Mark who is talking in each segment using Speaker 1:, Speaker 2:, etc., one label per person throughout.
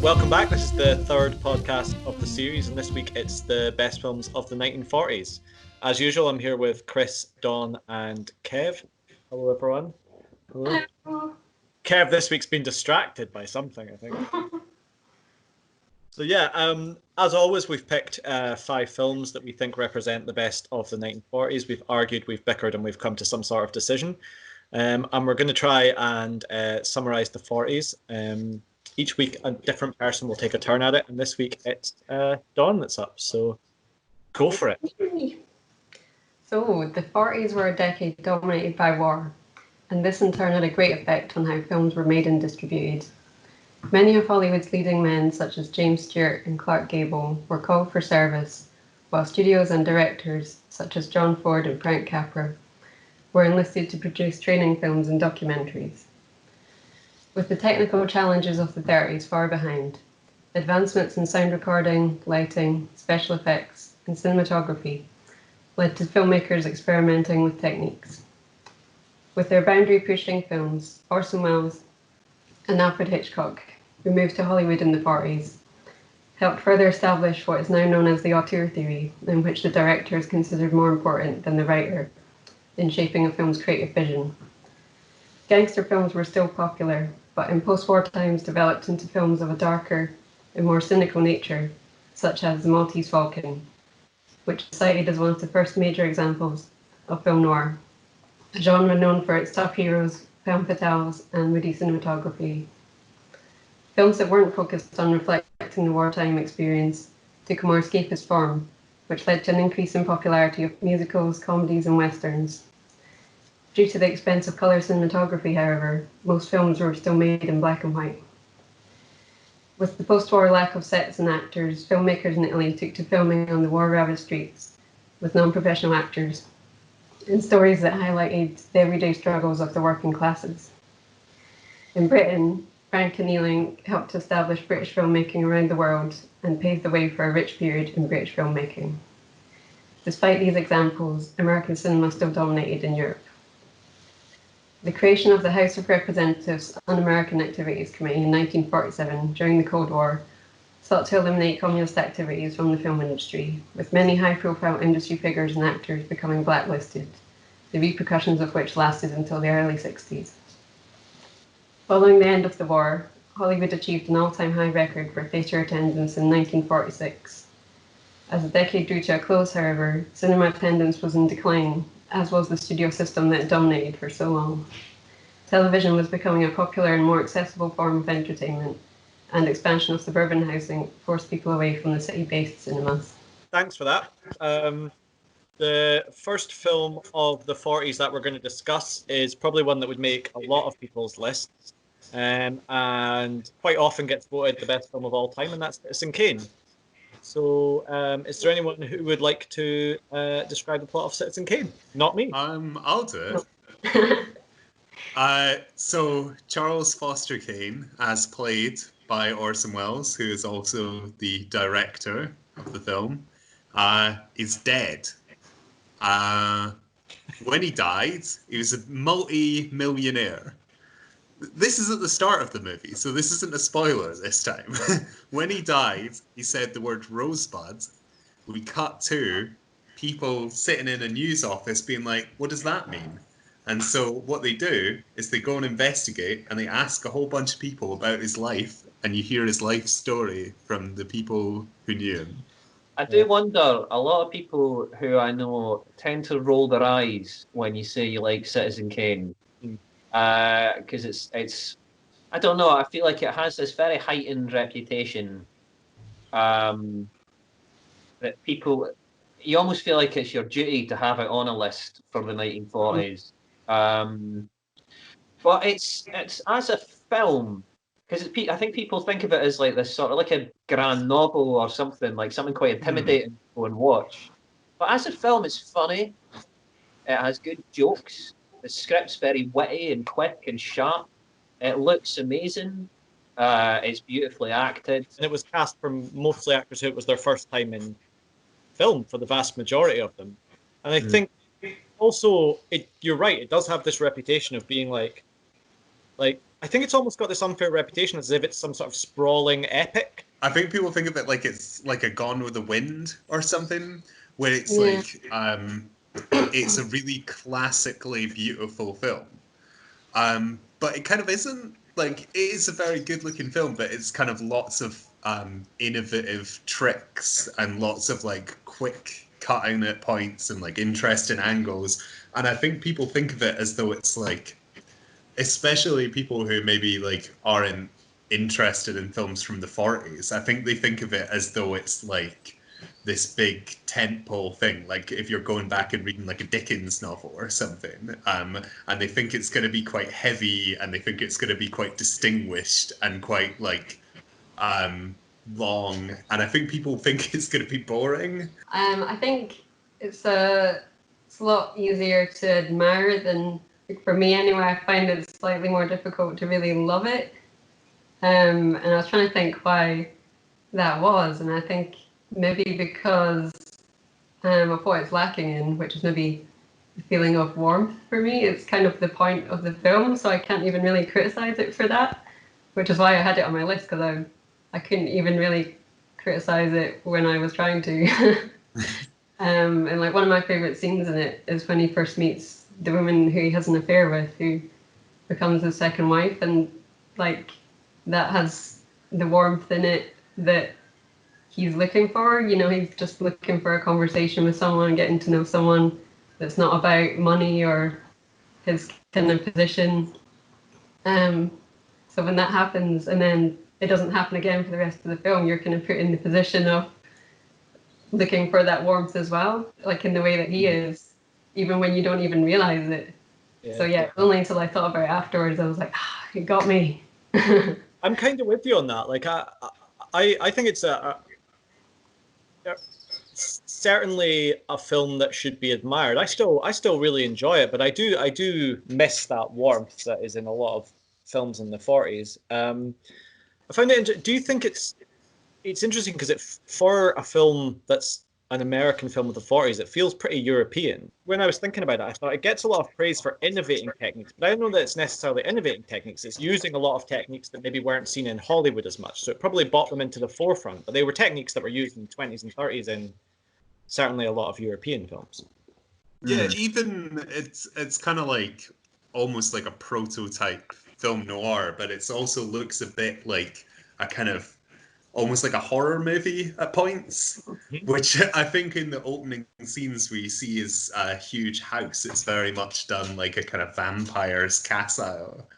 Speaker 1: Welcome back. This is the third podcast of the series, and this week it's the best films of the 1940s. As usual, I'm here with Chris, Dawn, and Kev. Hello, everyone. Hello.
Speaker 2: Hello.
Speaker 1: Kev this week's been distracted by something, I think. So yeah, as always, we've picked 5 films that we think represent the best of the 1940s. We've argued, we've bickered, and we've come to some sort of decision. And we're going to try and summarise the 40s. Each week, a different person will take a turn at it, and this week it's Dawn that's up. So go for it.
Speaker 2: So the 40s were a decade dominated by war, and this in turn had a great effect on how films were made and distributed. Many of Hollywood's leading men, such as James Stewart and Clark Gable, were called for service, while studios and directors, such as John Ford and Frank Capra, were enlisted to produce training films and documentaries. With the technical challenges of the 30s far behind, advancements in sound recording, lighting, special effects, and cinematography led to filmmakers experimenting with techniques. With their boundary-pushing films, Orson Welles and Alfred Hitchcock, who moved to Hollywood in the 40s, helped further establish what is now known as the auteur theory, in which the director is considered more important than the writer in shaping a film's creative vision. Gangster films were still popular, but in post-war times developed into films of a darker and more cynical nature, such as The Maltese Falcon, which is cited as one of the first major examples of film noir, a genre known for its tough heroes, femme fatales, and moody cinematography. Films that weren't focused on reflecting the wartime experience took a more escapist form, which led to an increase in popularity of musicals, comedies, and westerns. Due to the expense of colour cinematography, however, most films were still made in black and white. With the post-war lack of sets and actors, filmmakers in Italy took to filming on the war-ravaged streets with non-professional actors in stories that highlighted the everyday struggles of the working classes. In Britain, Frank and Ealing helped to establish British filmmaking around the world and paved the way for a rich period in British filmmaking. Despite these examples, American cinema still dominated in Europe. The creation of the House of Representatives Un-American Activities Committee in 1947 during the Cold War sought to eliminate communist activities from the film industry, with many high-profile industry figures and actors becoming blacklisted, the repercussions of which lasted until the early 60s. Following the end of the war, Hollywood achieved an all-time high record for theatre attendance in 1946. As the decade drew to a close, however, cinema attendance was in decline, as was the studio system that dominated for so long. Television was becoming a popular and more accessible form of entertainment, and expansion of suburban housing forced people away from the city-based cinemas.
Speaker 1: Thanks for that. The first film of the 40s that we're going to discuss is probably one that would make a lot of people's lists, and quite often gets voted the best film of all time, and that's Citizen Kane. So, is there anyone who would like to describe the plot of Citizen Kane? Not me.
Speaker 3: I'll do it. So Charles Foster Kane, as played by Orson Welles, who is also the director of the film, is dead. When he died, he was a multi-millionaire. This is at the start of the movie, so this isn't a spoiler this time. When he died, he said the word rosebud. We cut to people sitting in a news office being like, what does that mean? And so what they do is they go and investigate, and they ask a whole bunch of people about his life, and you hear his life story from the people who knew him.
Speaker 4: I do wonder, a lot of people who I know tend to roll their eyes when you say you like Citizen Kane. Because it's I don't know, I feel like it has this very heightened reputation that people, you almost feel like it's your duty to have it on a list for the 1940s. But it's as a film, because I think people think of it as like this sort of like a grand novel or something, like something quite intimidating to go and watch. But as a film, it's funny. It has good jokes. The script's very witty and quick and sharp. It looks amazing. It's beautifully acted.
Speaker 1: And it was cast from mostly actors who it was their first time in film for the vast majority of them. And I think also, you're right, it does have this reputation of being like Like, I think it's almost got this unfair reputation as if it's some sort of sprawling epic.
Speaker 3: I think people think of it like it's like a Gone with the Wind or something, where it's
Speaker 2: Yeah.
Speaker 3: like it's a really classically beautiful film. But it kind of isn't. Like, it is a very good looking film, but it's kind of lots of innovative tricks and lots of like quick cutting at points and like interesting angles. And I think people think of it as though it's like, especially people who maybe like aren't interested in films from the 40s. I think they think of it as though it's like this big tentpole thing, like if you're going back and reading like a Dickens novel or something, and they think it's going to be quite heavy, and they think it's going to be quite distinguished and quite like long, and I think people think it's going to be boring.
Speaker 2: I think it's a lot easier to admire than, like, for me anyway. I find it slightly more difficult to really love it. And I was trying to think why that was, and I think maybe because of what it's lacking in, which is maybe the feeling of warmth for me. It's kind of the point of the film, so I can't even really criticize it for that, which is why I had it on my list, because I couldn't even really criticize it when I was trying to. And like one of my favorite scenes in it is when he first meets the woman who he has an affair with, who becomes his second wife, and like that has the warmth in it that he's looking for. You know, he's just looking for a conversation with someone, getting to know someone that's not about money or his kind of position. So when that happens and then it doesn't happen again for the rest of the film, you're kind of put in the position of looking for that warmth as well, like in the way that he is, even when you don't even realize it.
Speaker 1: Yeah.
Speaker 2: So yeah, only until I thought about it afterwards, I was like, it got me.
Speaker 1: I'm kind of with you on that. Like, I think it's certainly a film that should be admired. I still really enjoy it, but I do miss that warmth that is in a lot of films in the 40s. I find it. Do you think it's interesting because for a film that's an American film of the 40s, it feels pretty European. When I was thinking about it, I thought it gets a lot of praise for innovating techniques, but I don't know that it's necessarily innovating techniques. It's using a lot of techniques that maybe weren't seen in Hollywood as much. So it probably brought them into the forefront, but they were techniques that were used in the 20s and 30s in certainly a lot of European films.
Speaker 3: Yeah, even it's kind of like almost like a prototype film noir, but it also looks a bit like a kind of almost like a horror movie at points, which I think in the opening scenes we see is a huge house. It's very much done like a kind of vampire's castle.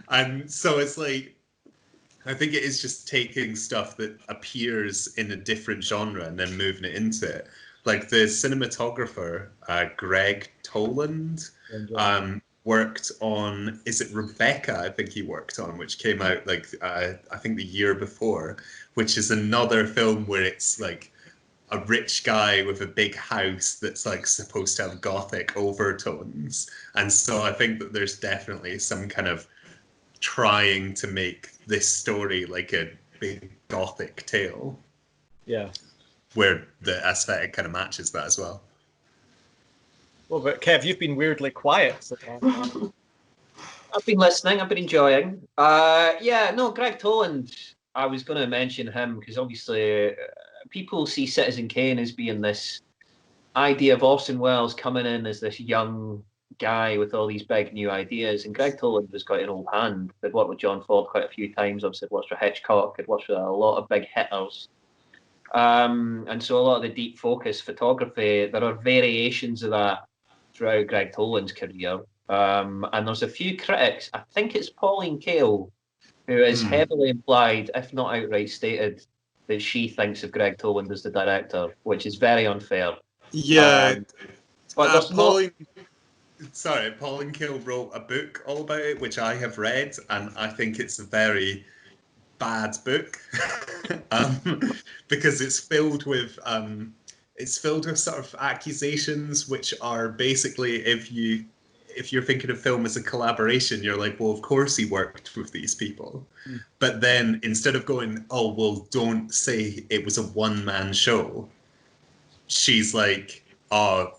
Speaker 3: And so it's like, I think it is just taking stuff that appears in a different genre and then moving it into it. Like the cinematographer, Greg Toland, worked on, is it Rebecca? I think he worked on, which came out like I think the year before, which is another film where it's like a rich guy with a big house that's like supposed to have gothic overtones. And so I think that there's definitely some kind of trying to make this story like a big gothic tale.
Speaker 1: Yeah.
Speaker 3: Where the aesthetic kind of matches that as well.
Speaker 1: Well, but Kev, you've been weirdly quiet so far.
Speaker 4: I've been listening. I've been enjoying. Greg Toland. I was going to mention him because obviously people see Citizen Kane as being this idea of Orson Welles coming in as this young guy with all these big new ideas, and Greg Toland was quite an old hand. They'd worked with John Ford quite a few times. Obviously, I'd watched with Hitchcock. I'd watched with a lot of big hitters. And so a lot of the deep focus photography, there are variations of that throughout Greg Toland's career. And there's a few critics, I think it's Pauline Kael, who is heavily implied, if not outright stated, that she thinks of Greg Toland as the director, which is very unfair.
Speaker 3: Yeah.
Speaker 4: But there's
Speaker 3: Pauline Kael wrote a book all about it, which I have read, and I think it's a very bad book because it's filled with sort of accusations which are basically, if you're thinking of film as a collaboration, you're like, well, of course he worked with these people. But then instead of going, oh, well, don't say it was a one-man show, she's like, oh,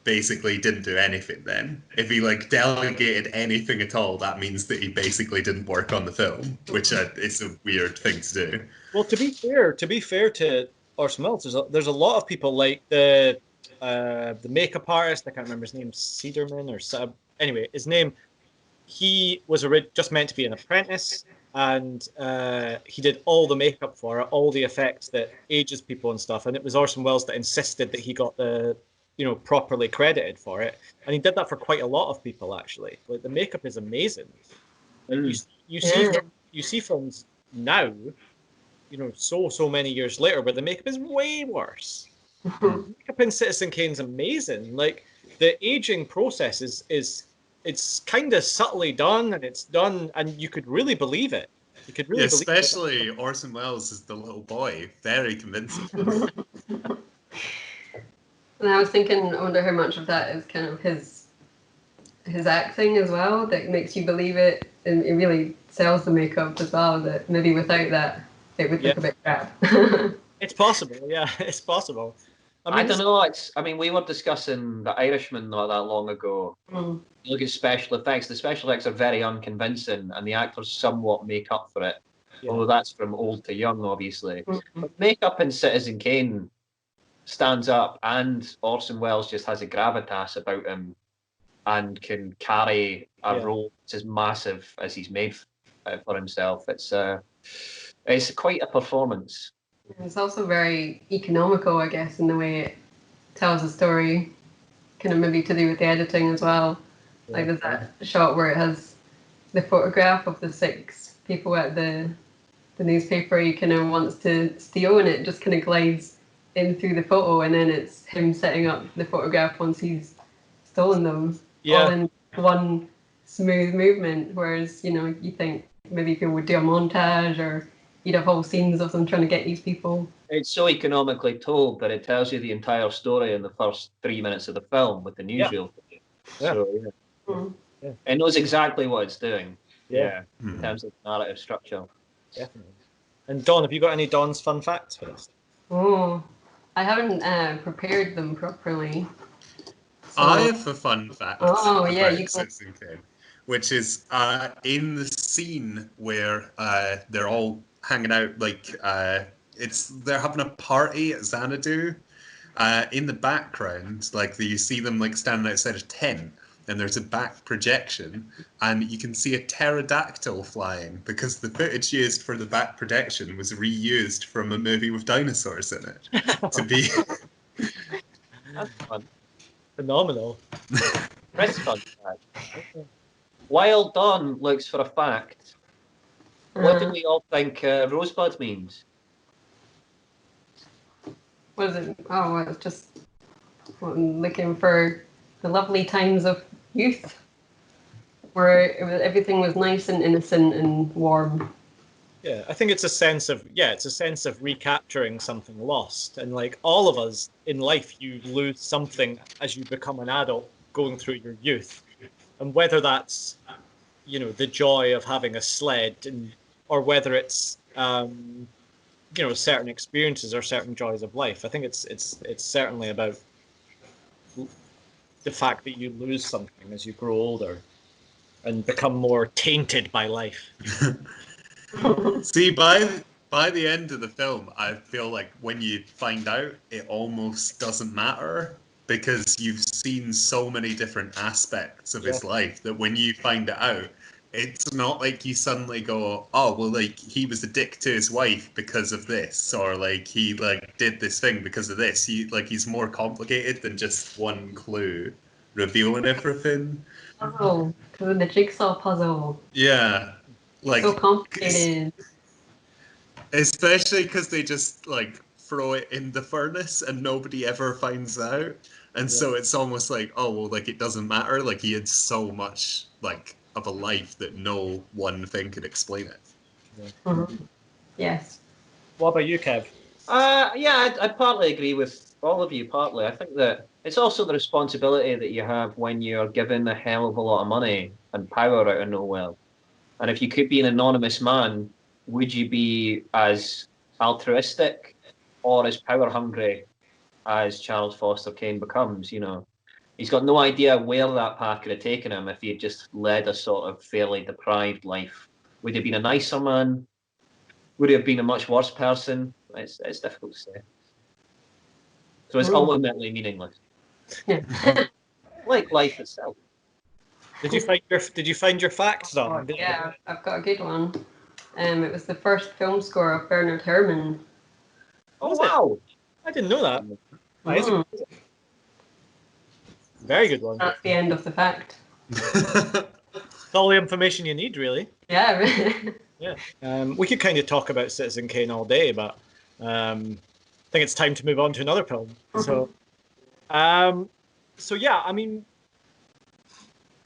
Speaker 3: basically didn't do anything then. If he like delegated anything at all, that means that he basically didn't work on the film, which is a weird thing to do.
Speaker 1: Well, to be fair to Orson Welles, there's a lot of people like the makeup artist. I can't remember his name, Cederman or Sab. Anyway, his name. He was just meant to be an apprentice, and he did all the makeup for it, all the effects that ages people and stuff. And it was Orson Welles that insisted that he got the, properly credited for it. And he did that for quite a lot of people, actually. Like, the makeup is amazing. Like, you see films now, so many years later, where the makeup is way worse. Makeup in Citizen Kane's amazing. Like, the aging process is it's kind of subtly done, and it's done, and you could really believe it. You could really,
Speaker 3: especially Orson Welles as the little boy, very convincing.
Speaker 2: And I was thinking, I wonder how much of that is kind of his acting as well, that makes you believe it, and it really sells the makeup as well. That maybe without that, it would look a bit crap.
Speaker 1: It's possible, yeah, it's possible.
Speaker 4: I don't know. We were discussing The Irishman not that long ago. You look at special effects. The special effects are very unconvincing, and the actors somewhat make up for it. Yeah. Although that's from old to young, obviously. But makeup in Citizen Kane stands up, and Orson Welles just has a gravitas about him, and can carry a role that's as massive as he's made for himself. It's quite a performance.
Speaker 2: It's also very economical, I guess, in the way it tells a story, kind of maybe to do with the editing as well. Yeah. Like there's that shot where it has the photograph of the 6 people at the newspaper he kind of wants to steal, and it just kind of glides in through the photo, and then it's him setting up the photograph once he's stolen them, all in one smooth movement. Whereas, you think maybe people would do a montage, or you'd have whole scenes of them trying to get these people.
Speaker 4: It's so economically told that it tells you the entire story in the first 3 minutes of the film with the newsreel.
Speaker 1: Yeah.
Speaker 4: So, it knows exactly what it's doing. In terms of narrative structure.
Speaker 1: Definitely. And Dawn, have you got any Dawn's fun facts for us?
Speaker 2: Oh, I haven't prepared them properly. So...
Speaker 3: I have a fun fact
Speaker 2: about
Speaker 3: Citizen Kane, which is in the scene where they're all hanging out, like they're having a party at Xanadu. In the background, you see them standing outside a tent, and there's a back projection, and you can see a pterodactyl flying because the footage used for the back projection was reused from a movie with dinosaurs in it. To be
Speaker 4: That's fun.
Speaker 1: Phenomenal.
Speaker 4: That's fun fact. While Dawn looks for a fact, what do we all think Rosebud means?
Speaker 2: What is it? Oh, it's just looking for the lovely times of youth, where everything was nice and innocent and warm.
Speaker 1: Yeah, I think it's a sense of recapturing something lost, and all of us in life, you lose something as you become an adult, going through your youth, and whether that's the joy of having a sled, or whether it's certain experiences or certain joys of life. I think it's certainly about the fact that you lose something as you grow older and become more tainted by life.
Speaker 3: See, by the end of the film, I feel like when you find out, it almost doesn't matter, because you've seen so many different aspects of his life that when you find it out, it's not like you suddenly go, oh, well, he was a dick to his wife because of this, or he did this thing because of this. He's more complicated than just one clue revealing everything.
Speaker 2: Oh, because of the jigsaw puzzle.
Speaker 3: Yeah.
Speaker 2: So complicated.
Speaker 3: Especially because they just throw it in the furnace and nobody ever finds out. And so it's almost it doesn't matter. He had so much of a life that no one thing could explain it.
Speaker 2: Yes.
Speaker 1: What about you, Kev?
Speaker 4: I partly agree with all of you. Partly, I think that it's also the responsibility that you have when you're given a hell of a lot of money and power out of nowhere. And if you could be an anonymous man, would you be as altruistic or as power hungry as Charles Foster Kane becomes? He's got no idea where that path could have taken him if he had just led a sort of fairly deprived life. Would he have been a nicer man? Would he have been a much worse person? It's difficult to say. So it's ultimately meaningless.
Speaker 2: Yeah.
Speaker 4: Like life itself.
Speaker 1: Did you find your facts on?
Speaker 2: Yeah, I've got a good one. It was the first film score of Bernard Herrmann.
Speaker 4: Oh,
Speaker 1: Was it?
Speaker 4: wow.
Speaker 1: I didn't know that. That is a very good one.
Speaker 2: That's the end of the fact.
Speaker 1: It's all the information you need, really.
Speaker 2: Yeah.
Speaker 1: Yeah. We could kind of talk about Citizen Kane all day, but I think it's time to move on to another film. So yeah, I mean,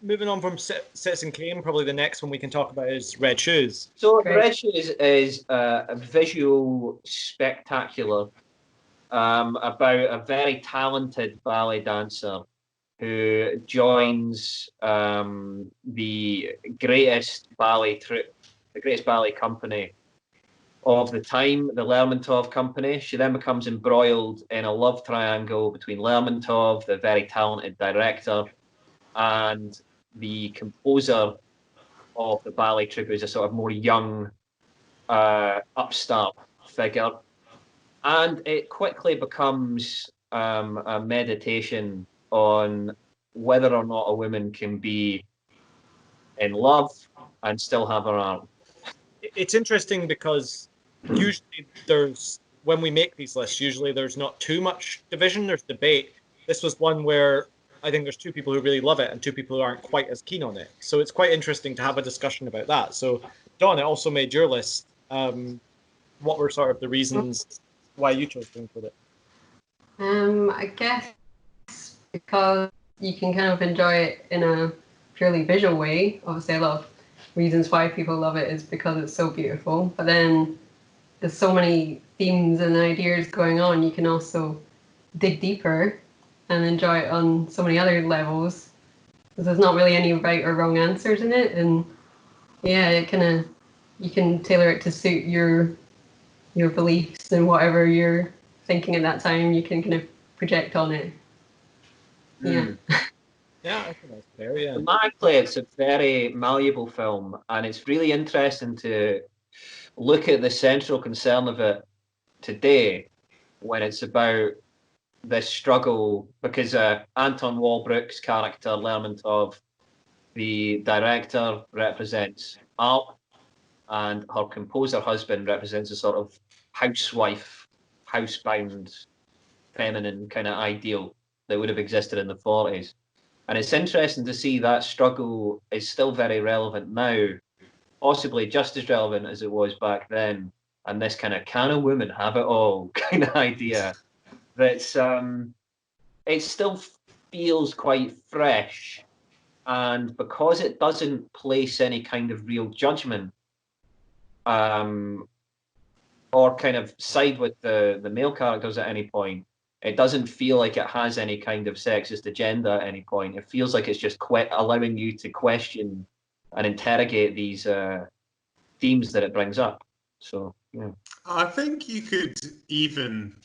Speaker 1: moving on from Citizen Kane, probably the next one we can talk about is Red Shoes.
Speaker 4: So
Speaker 2: Great.
Speaker 4: Red Shoes is a visual spectacular about a very talented ballet dancer who joins the greatest ballet troupe, the greatest ballet company of the time, the Lermontov Company. She then becomes embroiled in a love triangle between Lermontov, the very talented director, and the composer of the ballet troupe, who's a sort of more young, upstart figure. And it quickly becomes a meditation on whether or not a woman can be in love and still have her arm.
Speaker 1: It's interesting because usually when we make these lists, usually there's not too much division, there's debate. This was one where I think there's two people who really love it and two people who aren't quite as keen on it. So it's quite interesting to have a discussion about that. So, Dawn, it also made your list. What were sort of the reasons why you chose to include it?
Speaker 2: I guess because you can kind of enjoy it in a purely visual way. Obviously, a lot of reasons why people love it is because it's so beautiful. But then there's so many themes and ideas going on. You can also dig deeper and enjoy it on so many other levels. Because there's not really any right or wrong answers in it, and yeah, it kind of you can tailor it to suit your beliefs and whatever you're thinking at that time. You can kind of project on it. Yeah.
Speaker 1: Yeah, I think that's fair, yeah.
Speaker 4: Thematically, it's a very malleable film, and it's really interesting to look at the central concern of it today when it's about this struggle, because Anton Walbrook's character, Lermontov, the director, represents art, and her composer husband represents a sort of housewife, housebound, feminine kind of ideal that would have existed in the 40s. And it's interesting to see that struggle is still very relevant now, possibly just as relevant as it was back then. And this kind of can a woman have it all kind of idea that's it still feels quite fresh. And because it doesn't place any kind of real judgment or kind of side with the male characters at any point, it doesn't feel like it has any kind of sexist agenda at any point. It feels like it's just allowing you to question and interrogate these themes that it brings up. So, yeah.
Speaker 3: I think you could even,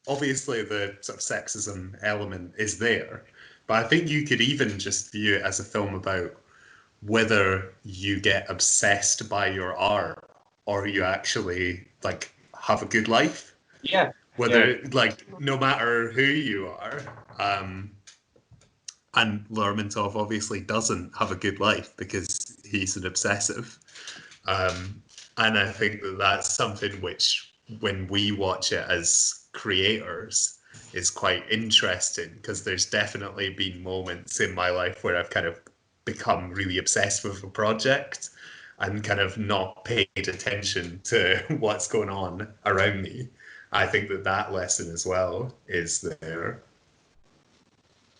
Speaker 3: obviously the sort of sexism element is there, but I think you could even just view it as a film about whether you get obsessed by your art or you actually like have a good life.
Speaker 4: Yeah.
Speaker 3: Whether like no matter who you are, and Lermontov obviously doesn't have a good life because he's an obsessive. And I think that that's something which, when we watch it as creators, is quite interesting, because there's definitely been moments in my life where I've kind of become really obsessed with a project and kind of not paid attention to what's going on around me. I think that that lesson as well is there.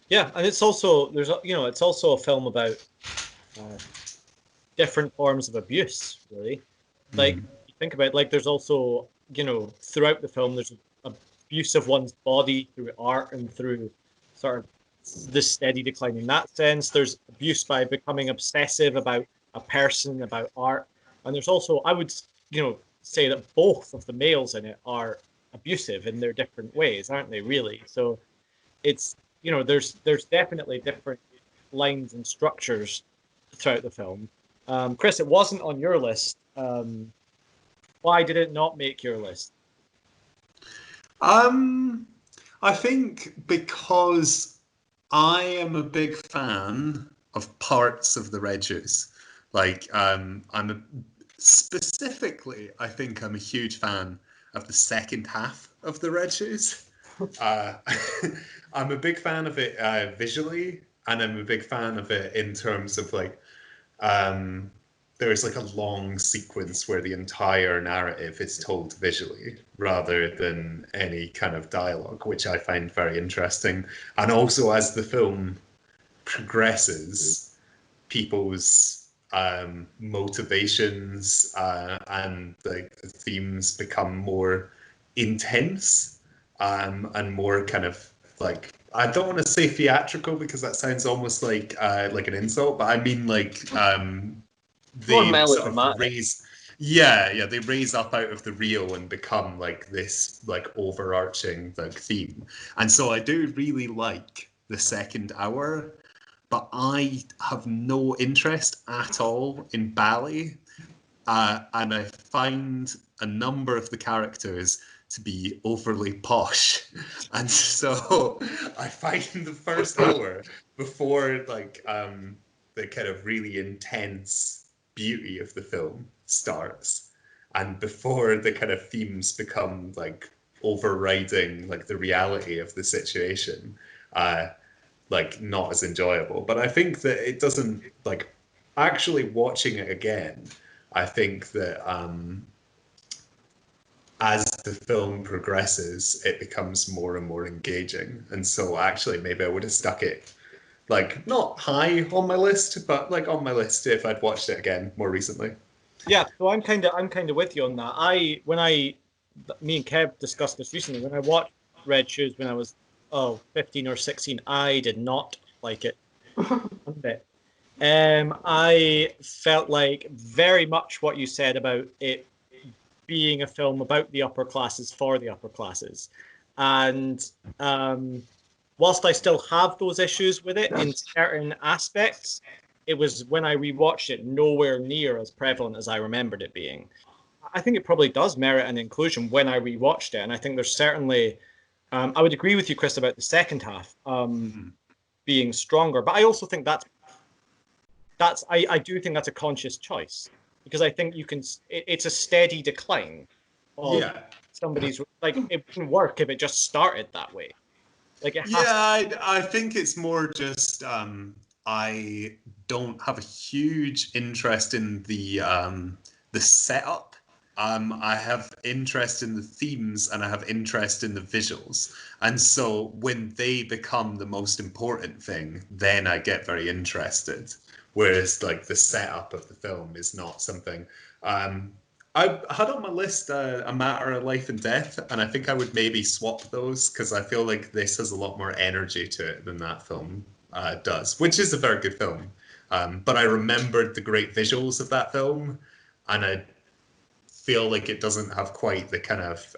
Speaker 1: Yeah, and it's also it's also a film about different forms of abuse, really. Like you think about it, like there's also throughout the film there's abuse of one's body through art and through sort of the steady decline in that sense. There's abuse by becoming obsessive about a person, about art, and there's also, I would say that both of the males in it are abusive in their different ways, aren't they? Really, so it's you know, there's definitely different lines and structures throughout the film. Chris, it wasn't on your list. Why did it not make your list?
Speaker 3: I think because I am a big fan of parts of the Red Juice. Like, specifically, I think I'm a huge fan of the second half of the Red Juice. I'm a big fan of it visually, and I'm a big fan of it in terms of like, there's like a long sequence where the entire narrative is told visually rather than any kind of dialogue, which I find very interesting. And also, as the film progresses, people's motivations and the themes become more intense and more kind of like, I don't want to say theatrical because that sounds almost like an insult, but I mean like
Speaker 4: More
Speaker 3: they sort of
Speaker 4: melodramatic.
Speaker 3: they raise up out of the real and become like this like overarching like theme. And so I do really like the second hour, but I have no interest at all in ballet, and I find a number of the characters to be overly posh, and so I find the first hour before like the kind of really intense beauty of the film starts, and before the kind of themes become like overriding like the reality of the situation, like not as enjoyable. But I think that it doesn't like actually watching it again. I think that as the film progresses, it becomes more and more engaging. And so actually, maybe I would have stuck it like not high on my list, but like on my list if I'd watched it again more recently.
Speaker 1: Yeah, so I'm kind of with you on that. Me and Kev discussed this recently. When I watched Red Shoes when I was 15 or 16, I did not like it one bit. I felt like very much what you said about it being a film about the upper classes for the upper classes. And whilst I still have those issues with it in certain aspects, it was when I rewatched it nowhere near as prevalent as I remembered it being. I think it probably does merit an inclusion when I rewatched it. And I think there's certainly, I would agree with you, Chris, about the second half being stronger. But I also think I do think that's a conscious choice, because I think it's a steady decline of somebody's, like, it wouldn't work if it just started that way. Like it has.
Speaker 3: I think it's more just I don't have a huge interest in the setup. I have interest in the themes and I have interest in the visuals. And so when they become the most important thing, then I get very interested. Whereas like the setup of the film is not something. I had on my list A Matter of Life and Death, and I think I would maybe swap those because I feel like this has a lot more energy to it than that film does, which is a very good film. But I remembered the great visuals of that film, and I feel like it doesn't have quite the kind of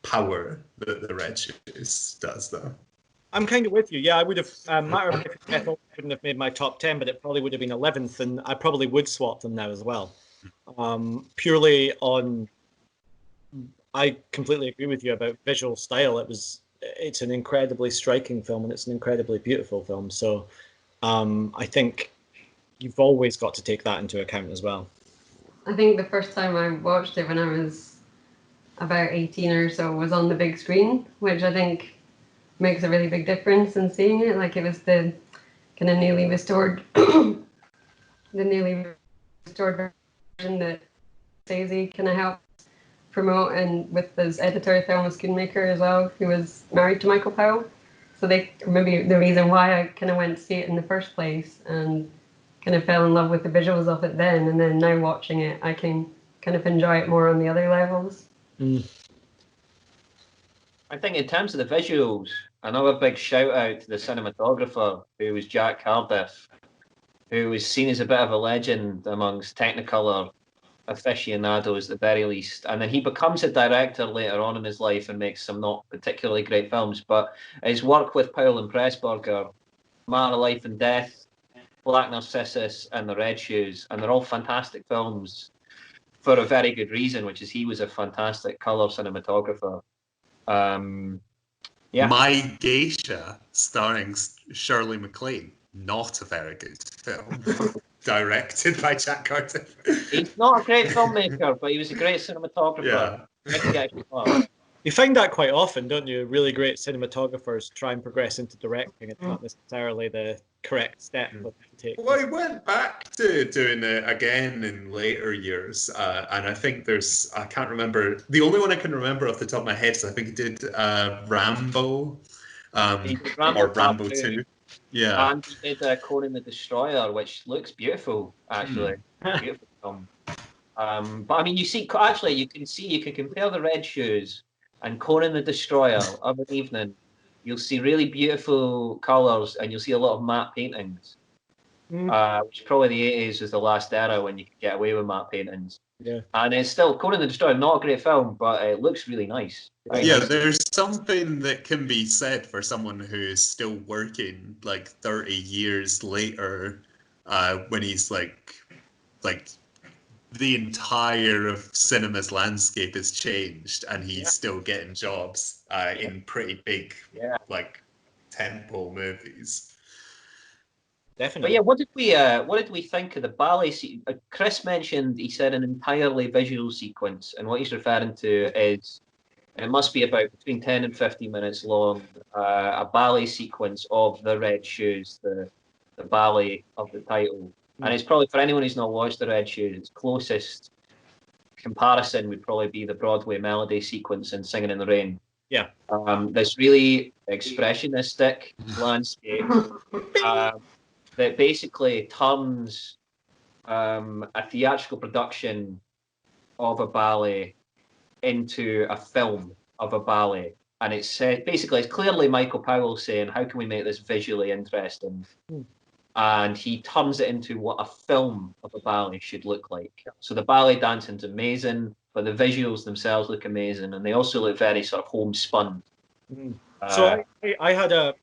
Speaker 3: power that the Red Shoes does, though.
Speaker 1: I'm kind of with you. Yeah, I would have. Matter of Life and Death wouldn't have made my top 10, but it probably would have been 11th, and I probably would swap them now as well. Purely on, I completely agree with you about visual style. It's an incredibly striking film, and it's an incredibly beautiful film. So I think you've always got to take that into account as well.
Speaker 2: I think the first time I watched it when I was about 18 or so was on the big screen, which I think makes a really big difference in seeing it. Like, it was the kind of newly restored version that Daisy kind of helped promote, and with his editor Thelma Schoonmaker as well, who was married to Michael Powell. So they maybe the reason why I kind of went to see it in the first place, and kind of fell in love with the visuals of it then, and then now watching it, I can kind of enjoy it more on the other levels.
Speaker 4: I think in terms of the visuals, another big shout out to the cinematographer, who was Jack Cardiff, who was seen as a bit of a legend amongst Technicolor aficionados at the very least. And then he becomes a director later on in his life and makes some not particularly great films. But his work with Powell and Pressburger, Matter of Life and Death, Black Narcissus, and The Red Shoes, and they're all fantastic films for a very good reason, which is he was a fantastic colour cinematographer. Yeah.
Speaker 3: My Geisha, starring Shirley MacLaine, not a very good film. Directed by Jack Curtin.
Speaker 4: He's not a great filmmaker, but he was a great cinematographer.
Speaker 3: Yeah.
Speaker 1: You find that quite often, don't you? Really great cinematographers try and progress into directing. It's not necessarily the correct step to take.
Speaker 3: Well, he went back to doing it again in later years, and I think I can't remember. The only one I can remember off the top of my head is I think he did Rambo, or Rambo 2. Yeah.
Speaker 4: And he did Conan the Destroyer, which looks beautiful, actually. Beautiful film. But I mean, you can compare The Red Shoes and Conan the Destroyer of an evening. You'll see really beautiful colours, and you'll see a lot of matte paintings. Which probably the 80s was the last era when you could get away with matte paintings.
Speaker 1: Yeah.
Speaker 4: And it's still Conan the Destroyer, not a great film, but it looks really nice.
Speaker 3: Yeah, there's something that can be said for someone who's still working like 30 years later, when he's like the entire of cinema's landscape has changed, and he's still getting jobs in pretty big, like tentpole movies.
Speaker 4: But
Speaker 1: Definitely.
Speaker 4: yeah, what did we think of the ballet scene? Chris mentioned, he said, an entirely visual sequence, and what he's referring to is, and it must be about between 10 and 15 minutes long, a ballet sequence of The Red Shoes, the ballet of the title. And it's probably, for anyone who's not watched The Red Shoes, its closest comparison would probably be the Broadway melody sequence in Singing in the Rain.
Speaker 1: Yeah.
Speaker 4: This really expressionistic landscape that basically turns a theatrical production of a ballet into a film of a ballet. And it's basically, it's clearly Michael Powell saying, how can we make this visually interesting? And he turns it into what a film of a ballet should look like. So the ballet dancing's amazing, but the visuals themselves look amazing, and they also look very sort of homespun.
Speaker 1: So I had a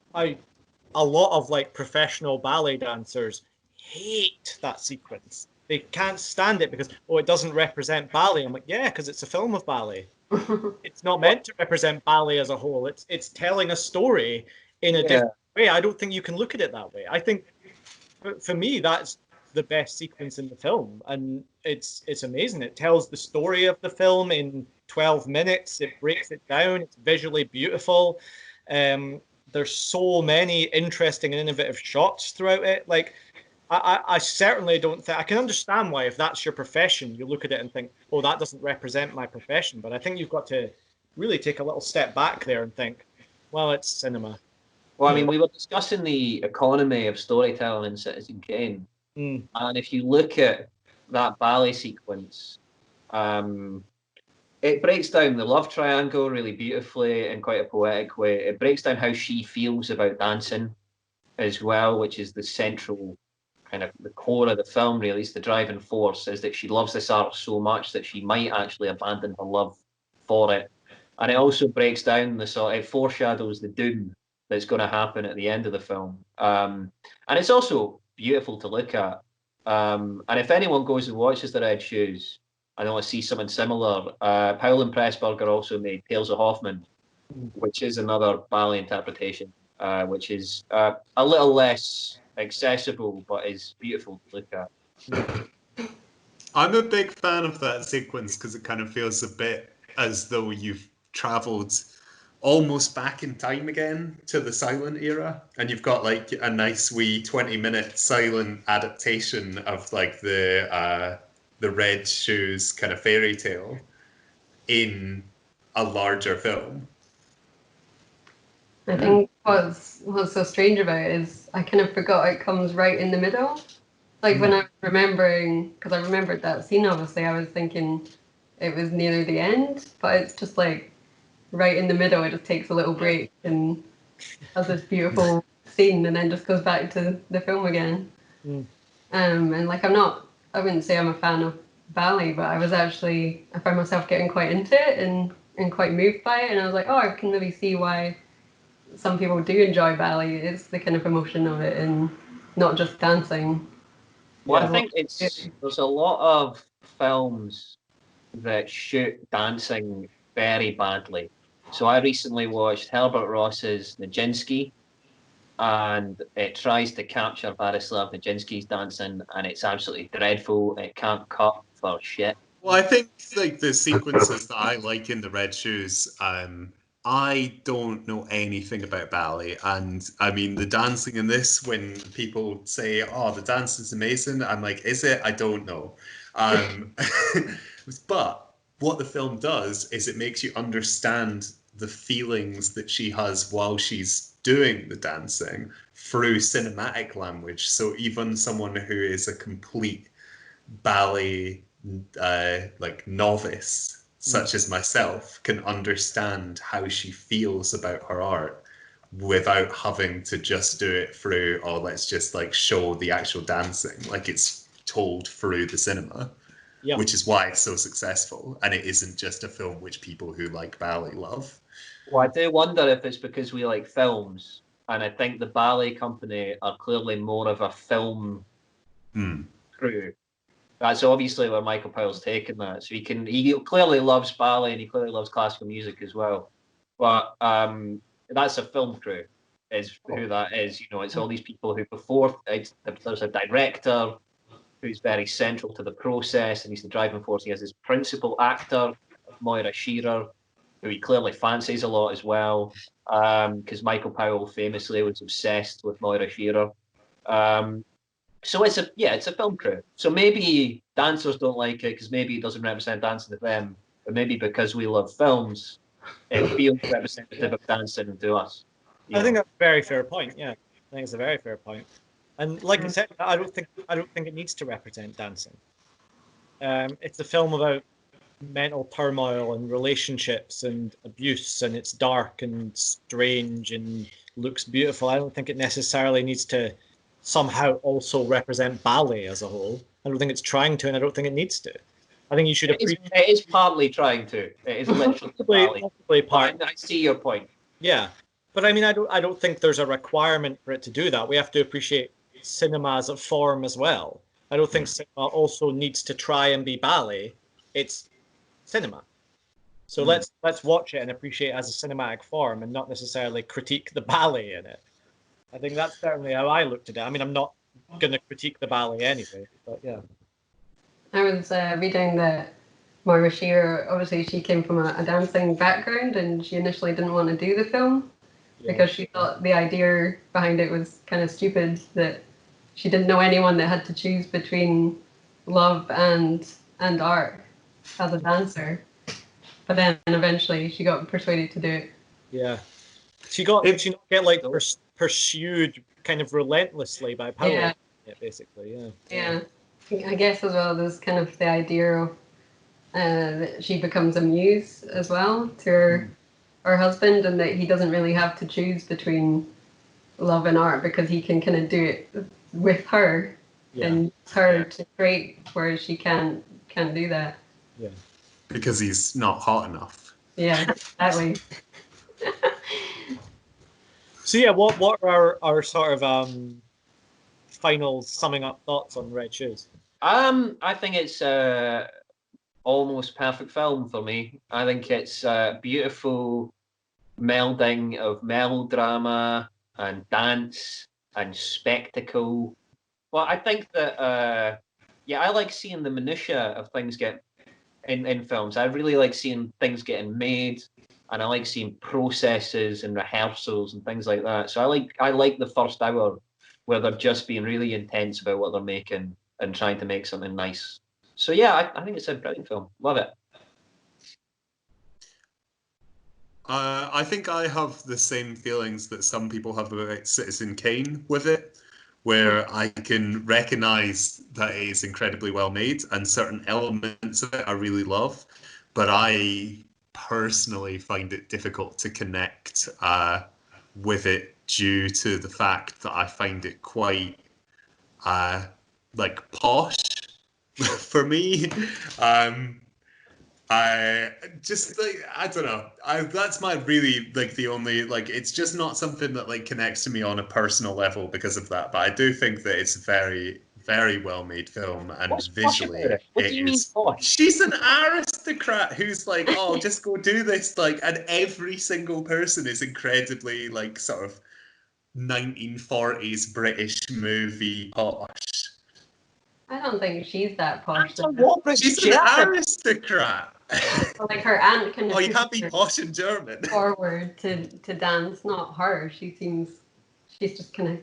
Speaker 1: lot of like professional ballet dancers hate that sequence. They can't stand it because it doesn't represent ballet. I'm like, yeah, because it's a film of ballet. It's not meant to represent ballet as a whole. It's telling a story in a different way. I don't think you can look at it that way. I think for me that's the best sequence in the film, and it's amazing. It tells the story of the film in 12 minutes. It breaks it down. It's visually beautiful. There's so many interesting and innovative shots throughout it. Like, I certainly don't think, I can understand why, if that's your profession, you look at it and think, oh, that doesn't represent my profession. But I think you've got to really take a little step back there and think, well, it's cinema.
Speaker 4: Well, I mean, we were discussing the economy of storytelling in Citizen Kane. And if you look at that ballet sequence, it breaks down the love triangle really beautifully in quite a poetic way. It breaks down how she feels about dancing as well, which is the central kind of the core of the film, really. It's the driving force, is that she loves this art so much that she might actually abandon her love for it. And it also breaks down it foreshadows the doom that's going to happen at the end of the film. And it's also beautiful to look at. And if anyone goes and watches The Red Shoes, I want to see something similar. Powell and Pressburger also made Tales of Hoffman, which is another ballet interpretation, which is a little less accessible, but is beautiful to look at.
Speaker 3: I'm a big fan of that sequence because it kind of feels a bit as though you've travelled almost back in time again to the silent era, and you've got like a nice wee 20-minute silent adaptation of like the Red Shoes kind of fairy tale in a larger film.
Speaker 2: I think what's so strange about it is I kind of forgot it comes right in the middle. Like when I was remembering, because I remembered that scene, obviously, I was thinking it was near the end, but it's just like right in the middle. It just takes a little break and has this beautiful scene, and then just goes back to the film again. And like I wouldn't say I'm a fan of ballet, but I found myself getting quite into it and quite moved by it, and I was like, oh, I can really see why some people do enjoy ballet. It's the kind of emotion of it, and not just dancing.
Speaker 4: Well, I
Speaker 1: Yeah.
Speaker 4: think there's a lot of films that shoot dancing very badly. So I recently watched Herbert Ross's Nijinsky, and it tries to capture Varislav Nijinsky's dancing, and it's absolutely dreadful. It can't cut for shit.
Speaker 3: Well, I think like the sequences that I like in the Red Shoes, I don't know anything about ballet, and I mean the dancing in this. When people say, "Oh, the dance is amazing," I'm like, "Is it? I don't know." But what the film does is it makes you understand the feelings that she has while she's doing the dancing through cinematic language. So even someone who is a complete ballet like novice such as myself can understand how she feels about her art without having to just do it through, oh, let's just like show the actual dancing. Like it's told through the cinema,
Speaker 1: Yeah.
Speaker 3: which is why it's so successful, and it isn't just a film which people who like ballet love.
Speaker 4: Well, I do wonder if it's because we like films, and I think the ballet company are clearly more of a film crew. That's obviously where Michael Powell's taken that. So he clearly loves ballet and he clearly loves classical music as well. But that's a film crew, is who that is. You know, it's all these people who there's a director who's very central to the process and he's the driving force. He has his principal actor, Moira Shearer, who he clearly fancies a lot as well. Because Michael Powell famously was obsessed with Moira Shearer. So it's a film crew. So maybe dancers don't like it because maybe it doesn't represent dancing to them, but maybe because we love films, it feels representative of dancing to us.
Speaker 1: I think that's a very fair point. Yeah, I think it's a very fair point. And like I said, I don't think it needs to represent dancing. It's a film about mental turmoil and relationships and abuse, and it's dark and strange and looks beautiful. I don't think it necessarily needs to somehow also represent ballet as a whole. I don't think it's trying to, and I don't think it needs to. I think you should appreciate.
Speaker 4: It is partly trying to. It is literally
Speaker 1: Possibly part.
Speaker 4: I see your point.
Speaker 1: Yeah, but I mean, I don't think there's a requirement for it to do that. We have to appreciate cinema as a form as well. I don't think cinema also needs to try and be ballet. It's cinema. So let's watch it and appreciate it as a cinematic form and not necessarily critique the ballet in it. I think that's certainly how I looked at it. I mean, I'm not going to critique the ballet anyway, but yeah.
Speaker 2: I was reading that Moira Shearer, obviously she came from a dancing background and she initially didn't want to do the film because she thought the idea behind it was kind of stupid, that she didn't know anyone that had to choose between love and art as a dancer. But then eventually she got persuaded to do it.
Speaker 1: Yeah. She not get like pursued kind of relentlessly by power.
Speaker 2: Yeah.
Speaker 1: Basically,
Speaker 2: Yeah. I guess as well there's kind of the idea of that she becomes a muse as well to her husband, and that he doesn't really have to choose between love and art because he can kind of do it with her and her to create, whereas she can't do that.
Speaker 1: Yeah.
Speaker 3: Because he's not hot enough.
Speaker 2: Yeah, exactly.
Speaker 1: So yeah, what are our sort of final summing up thoughts on Red Shoes?
Speaker 4: I think it's almost perfect film for me. I think it's a beautiful melding of melodrama and dance and spectacle. Well, I think that I like seeing the minutiae of things get in films. I really like seeing things getting made, and I like seeing processes and rehearsals and things like that. So I like the first hour where they're just being really intense about what they're making and trying to make something nice. So yeah, I think it's a brilliant film. Love it.
Speaker 3: I think I have the same feelings that some people have about Citizen Kane with it, where I can recognize that it is incredibly well made and certain elements of it I really love, but I personally find it difficult to connect with it due to the fact that I find it quite like posh, For me, I just like, I don't know. That's my really like the only like, it's just not something that like connects to me on a personal level because of that. But I do think that it's a very, very well made film, and
Speaker 4: What's posh about
Speaker 3: visually
Speaker 4: it? What do you mean posh?
Speaker 3: She's an aristocrat who's like, oh, just go do this, like, and every single person is incredibly like sort of 1940s British movie posh.
Speaker 2: I don't think she's that posh.
Speaker 4: That's a what?
Speaker 3: She's an aristocrat.
Speaker 2: Like her aunt kind of
Speaker 3: Oh, you can't
Speaker 2: pushed
Speaker 3: be
Speaker 2: her
Speaker 3: posh in German.
Speaker 2: forward to dance, not her. She's just kind of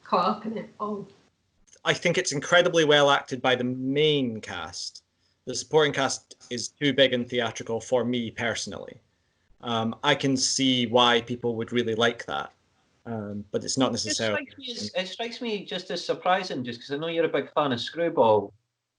Speaker 2: caught up in it. Oh,
Speaker 1: I think it's incredibly well acted by the main cast. The supporting cast is too big and theatrical for me personally. I can see why people would really like that, but it's not necessarily.
Speaker 4: It strikes me just as surprising, just because I know you're a big fan of Screwball,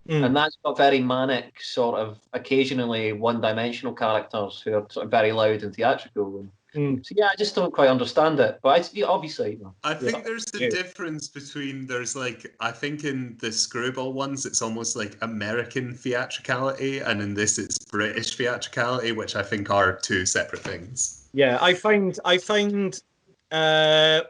Speaker 1: Mm.
Speaker 4: and that's got very manic, sort of occasionally one-dimensional characters who are sort of very loud and theatrical. So yeah, I just don't quite understand it. But obviously, you know.
Speaker 3: I think there's a difference between, there's like, I think in the Screwball ones, it's almost like American theatricality, and in this it's British theatricality, which I think are two separate things.
Speaker 1: Yeah, I find now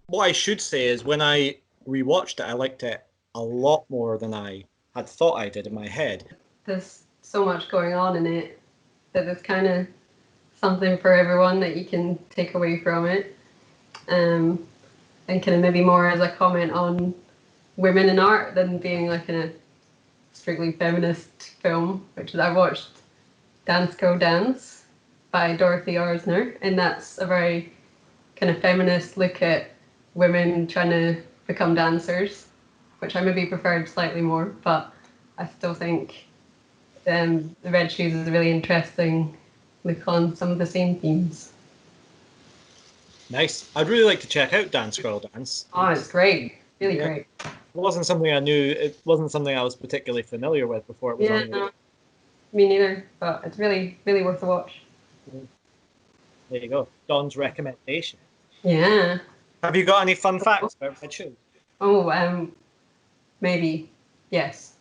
Speaker 1: what I should say is when I rewatched it, I liked it a lot more than I had thought I did in my head.
Speaker 2: there's so much going on in it that there's kind of something for everyone that you can take away from it. And kind of maybe more as a comment on women in art than being like a strictly feminist film, which is I watched Dance Go Dance by Dorothy Orsner, and that's a very kind of feminist look at women trying to become dancers, which I maybe preferred slightly more, but I still think The Red Shoes is a really interesting look on some of the same themes.
Speaker 1: Nice. I'd really like to check out Dance Girl Dance.
Speaker 2: Oh, it's great. Really great.
Speaker 1: It wasn't something I knew. It wasn't something I was particularly familiar with before it was on.
Speaker 2: No, me neither, but it's really, really worth a watch.
Speaker 1: There you go. Dawn's recommendation.
Speaker 2: Yeah.
Speaker 1: Have you got any fun facts about Red Shoes?
Speaker 2: Oh, maybe. Yes.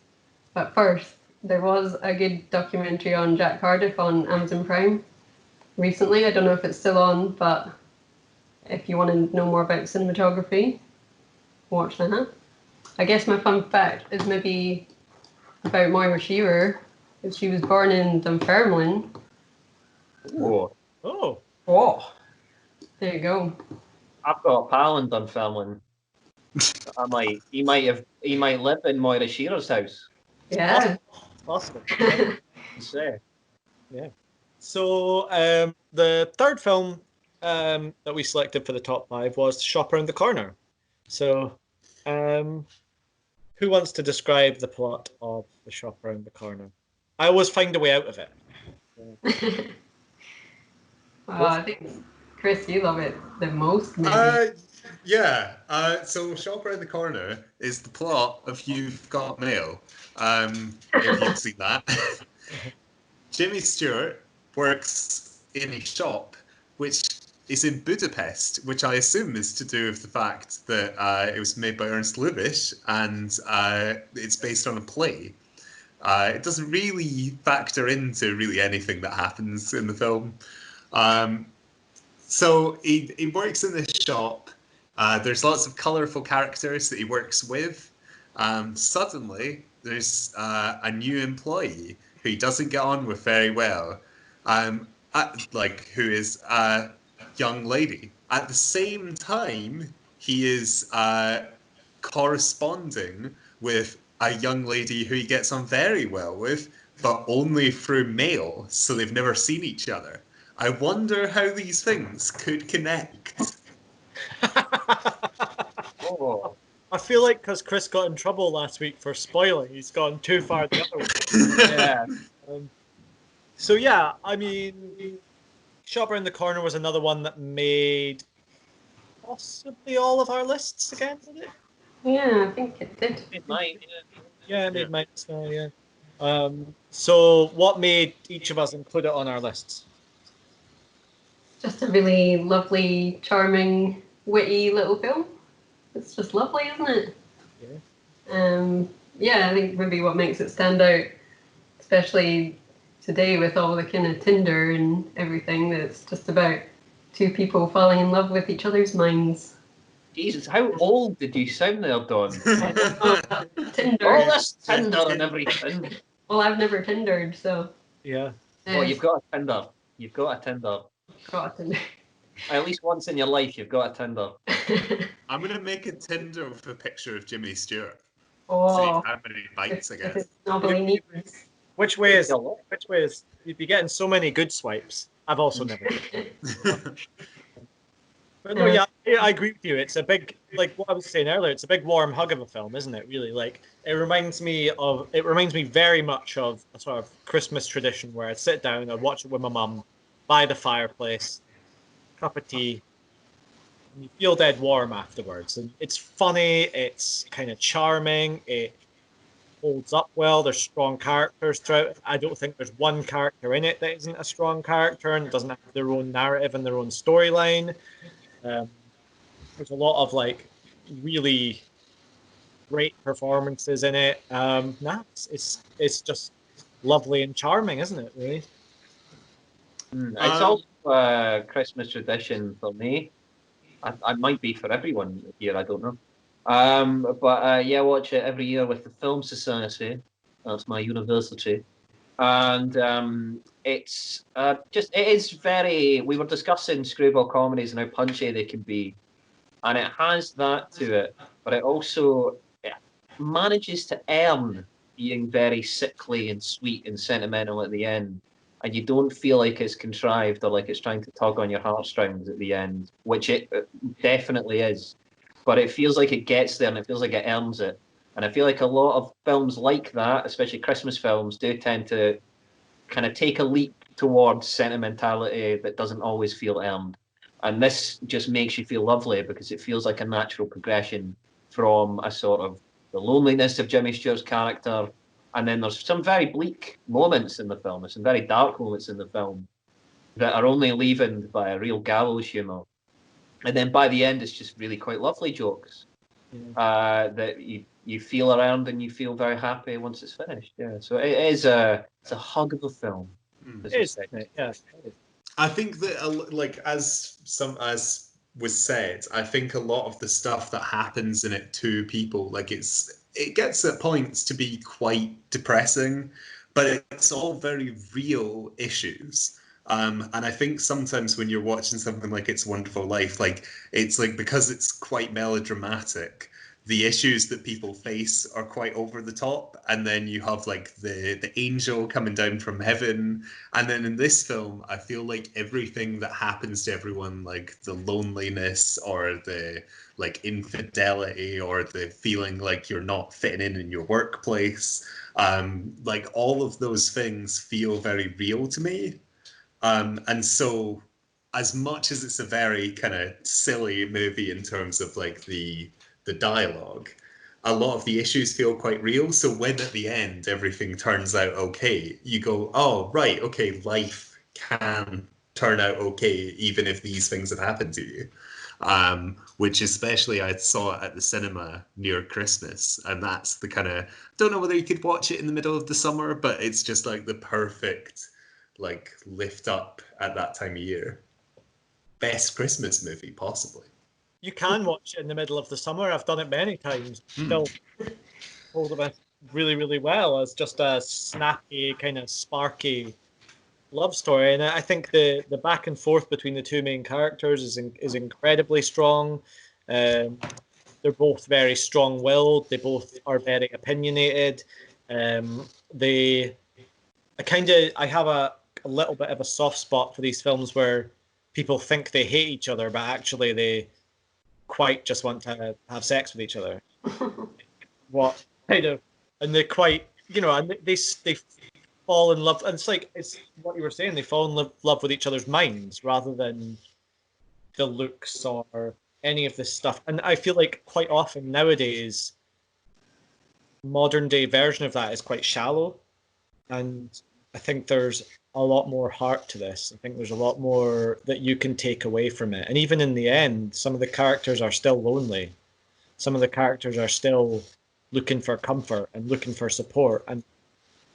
Speaker 2: But first, there was a good documentary on Jack Cardiff on Amazon Prime recently. I don't know if it's still on, but if you want to know more about cinematography, watch that. I guess my fun fact is maybe about Moira Shearer. She was born in Dunfermline.
Speaker 4: Whoa.
Speaker 1: Oh.
Speaker 4: Oh.
Speaker 2: There you go.
Speaker 4: I've got a pal in Dunfermline. He might live in Moira Shearer's house.
Speaker 2: Yeah.
Speaker 1: Possible.
Speaker 4: Say.
Speaker 1: Yeah. So the third film that we selected for the top 5 was Shop Around the Corner. So who wants to describe the plot of The Shop Around the Corner? I always find a way out of it.
Speaker 2: I think, Chris, you love it the most, maybe.
Speaker 3: So Shop Around the Corner is the plot of You've Got Mail. If you've seen that. Jimmy Stewart works in a shop which is in Budapest, which I assume is to do with the fact that it was made by Ernst Lubitsch, and it's based on a play. It doesn't really factor into really anything that happens in the film. So he works in this shop. There's lots of colourful characters that he works with. Suddenly, there's a new employee who he doesn't get on with very well, who is a young lady. At the same time, he is corresponding with a young lady who he gets on very well with, but only through mail, so they've never seen each other. I wonder how these things could connect.
Speaker 4: Oh.
Speaker 1: I feel like because Chris got in trouble last week for spoiling, he's gone too far the other way.
Speaker 4: Yeah.
Speaker 1: So yeah, I mean, Shop Around the Corner was another one that made possibly all of our lists again, did it?
Speaker 2: Yeah, I think it did.
Speaker 4: Made mine,
Speaker 1: Yeah, it made mine as well, yeah. So what made each of us include it on our lists?
Speaker 2: Just a really lovely, charming, witty little film. It's just lovely, isn't it?
Speaker 1: Yeah.
Speaker 2: Yeah, I think maybe what makes it stand out, especially today with all the kind of Tinder and everything, that it's just about two people falling in love with each other's minds.
Speaker 4: Jesus, how old did you sound there, Don?
Speaker 2: Tinder.
Speaker 4: All this Tinder and everything.
Speaker 2: Well, I've never Tindered, so.
Speaker 1: Yeah.
Speaker 4: Oh, you've got a Tinder. You've got a Tinder.
Speaker 2: Got a Tinder.
Speaker 4: At least once in your life, you've got a Tinder.
Speaker 3: I'm gonna make a Tinder with a picture of Jimmy Stewart. See
Speaker 2: Oh,
Speaker 3: how many bites I
Speaker 2: if
Speaker 3: get.
Speaker 2: it's knobbly knees.
Speaker 1: Which way is you'd be getting so many good swipes. I've also never. But no, yeah, I agree with you. It's a big, like what I was saying earlier, it's a big warm hug of a film, isn't it? Really, like it reminds me very much of a sort of Christmas tradition where I'd sit down, I'd watch it with my mum by the fireplace, cup of tea, and you feel dead warm afterwards. And it's funny, it's kind of charming, it holds up well. There's strong characters throughout. I don't think there's one character in it that isn't a strong character and doesn't have their own narrative and their own storyline. There's a lot of like really great performances in it. It's just lovely and charming, isn't it? Really.
Speaker 4: It's also a Christmas tradition for me. I might be for everyone here. I don't know. But yeah, I watch it every year with the Film Society. That's my university, and it's just it is very. We were discussing screwball comedies and how punchy they can be, and it has that to it, but it also manages to earn being very sickly and sweet and sentimental at the end. And you don't feel like it's contrived or like it's trying to tug on your heartstrings at the end, which it definitely is. But it feels like it gets there and it feels like it earns it. And I feel like a lot of films like that, especially Christmas films, do tend to kind of take a leap towards sentimentality that doesn't always feel earned. And this just makes you feel lovely because it feels like a natural progression from a sort of the loneliness of Jimmy Stewart's character. And then there's some very bleak moments in the film, there's some very dark moments in the film that are only leavened by a real gallows humour. And then by the end, it's just really quite lovely jokes that you feel around and you feel very happy once it's finished. Yeah, so it's a hug of a film.
Speaker 1: It is, yeah.
Speaker 3: I think that, like as was said, I think a lot of the stuff that happens in it to people, like it gets at points to be quite depressing, but it's all very real issues. And I think sometimes when you're watching something like It's a Wonderful Life, like it's like because it's quite melodramatic, the issues that people face are quite over the top, and then you have like the angel coming down from heaven, and then in this film I feel like everything that happens to everyone, like the loneliness or the like infidelity or the feeling like you're not fitting in your workplace, like all of those things feel very real to me, and so as much as it's a very kind of silly movie in terms of like the dialogue, a lot of the issues feel quite real. So when at the end everything turns out okay, you go, oh right, okay, life can turn out okay even if these things have happened to you. Which especially I saw it at the cinema near Christmas, and that's the kind of, don't know whether you could watch it in the middle of the summer, but it's just like the perfect like lift up at that time of year. Best Christmas movie possibly.
Speaker 1: You can watch it in the middle of the summer. I've done it many times. Still hold of it really, really well as just a snappy, kind of sparky love story. And I think the back and forth between the two main characters is incredibly strong. They're both very strong-willed. They both are very opinionated. I have a little bit of a soft spot for these films where people think they hate each other, but actually they quite just want to have sex with each other. What kind of, and they quite, and they fall in love, and it's what you were saying, they fall in love with each other's minds rather than the looks or any of this stuff. And I feel like quite often nowadays, modern day version of that is quite shallow, and I think there's a lot more heart to this. I think there's a lot more that you can take away from it. And even in the end, some of the characters are still lonely. Some of the characters are still looking for comfort and looking for support. And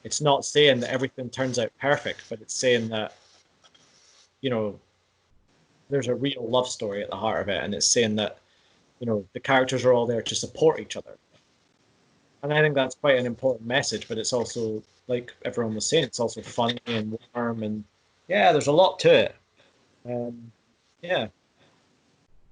Speaker 1: it's not saying that everything turns out perfect, but it's saying that, you know, there's a real love story at the heart of it, and it's saying that, you know, the characters are all there to support each other. And I think that's quite an important message, but it's also, like everyone was saying, it's also funny and warm, and yeah, there's a lot to it. Yeah.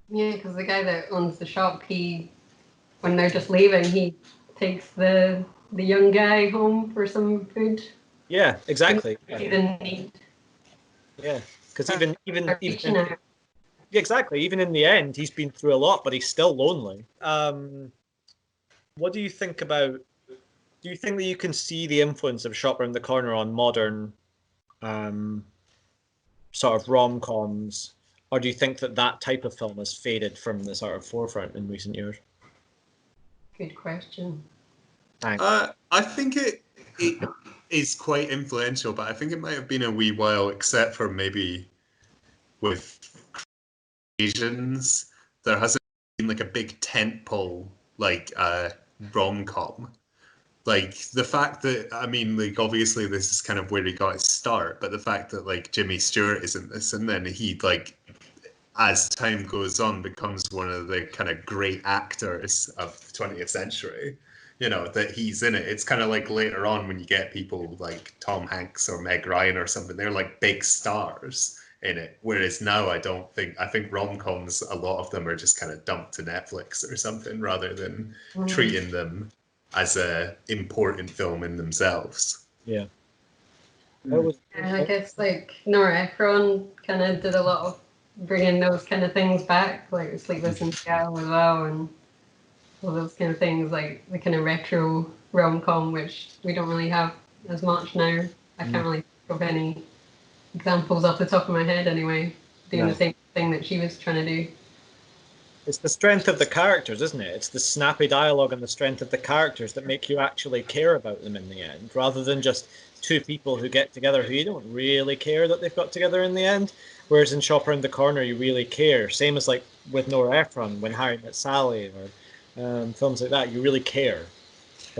Speaker 2: Yeah, because the guy that owns the shop, when they're just leaving, he takes the young guy home for some food.
Speaker 1: Yeah, exactly.
Speaker 2: He didn't need.
Speaker 1: Yeah, because even
Speaker 2: reaching out.
Speaker 1: exactly, even in the end, he's been through a lot, but he's still lonely. What do you think about? Do you think that you can see the influence of Shop Round the Corner on modern, sort of rom-coms, or do you think that that type of film has faded from the sort of forefront in recent years?
Speaker 2: Good question.
Speaker 1: Thanks.
Speaker 3: I think it is quite influential, but I think it might have been a wee while, except for maybe with Asians. There hasn't been like a big tentpole like rom-com. Like the fact that, I mean, like obviously this is kind of where he got his start, but the fact that like Jimmy Stewart is in this, and then he like, as time goes on, becomes one of the kind of great actors of the 20th century. You know, that he's in it. It's kind of like later on when you get people like Tom Hanks or Meg Ryan or something, they're like big stars in it. Whereas now I think rom-coms, a lot of them are just kind of dumped to Netflix or something rather than treating them as a important film in themselves.
Speaker 1: Yeah.
Speaker 2: And I guess like Nora Ephron kind of did a lot of bringing those kind of things back, like Sleepless in Seattle as well, and all those kind of things, like the kind of retro rom-com, which we don't really have as much now. I can't really think of any examples off the top of my head anyway, doing the same thing that she was trying to do.
Speaker 1: It's the strength of the characters, isn't it? It's the snappy dialogue and the strength of the characters that make you actually care about them in the end, rather than just two people who get together who you don't really care that they've got together in the end. Whereas in Shop Around the Corner, you really care. Same as like with Nora Ephron, When Harry Met Sally, or films like that, you really care.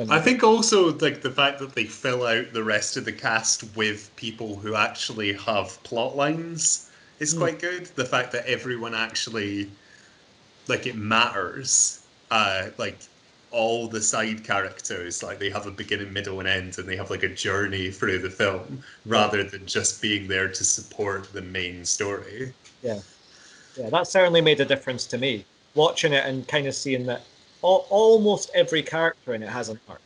Speaker 3: I think also like the fact that they fill out the rest of the cast with people who actually have plot lines is quite good. The fact that everyone actually, like, it matters. Like all the side characters, like they have a beginning, middle, and end, and they have like a journey through the film rather than just being there to support the main story.
Speaker 1: Yeah, that certainly made a difference to me. Watching it and kind of seeing that almost every character in it has an arc,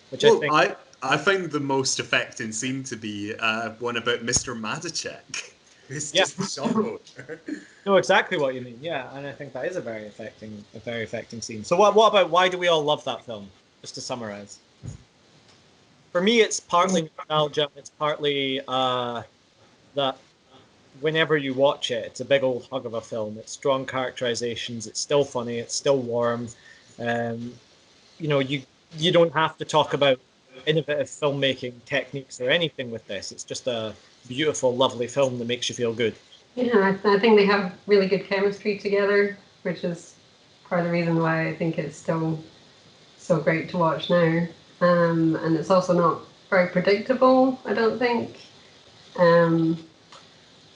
Speaker 1: which I think.
Speaker 3: I find the most affecting scene to be one about Mr. Madacek. It's just the shop owner.
Speaker 1: No, exactly what you mean. Yeah, and I think that is a very affecting scene. So what about why do we all love that film? Just to summarize, for me, it's partly nostalgia. It's partly that whenever you watch it, it's a big old hug of a film. It's strong characterizations. It's still funny. It's still warm. You know, you don't have to talk about innovative filmmaking techniques or anything with this. It's just a beautiful, lovely film that makes you feel good.
Speaker 2: Yeah, I think they have really good chemistry together, which is part of the reason why I think it's still so great to watch now. And it's also not very predictable, I don't think.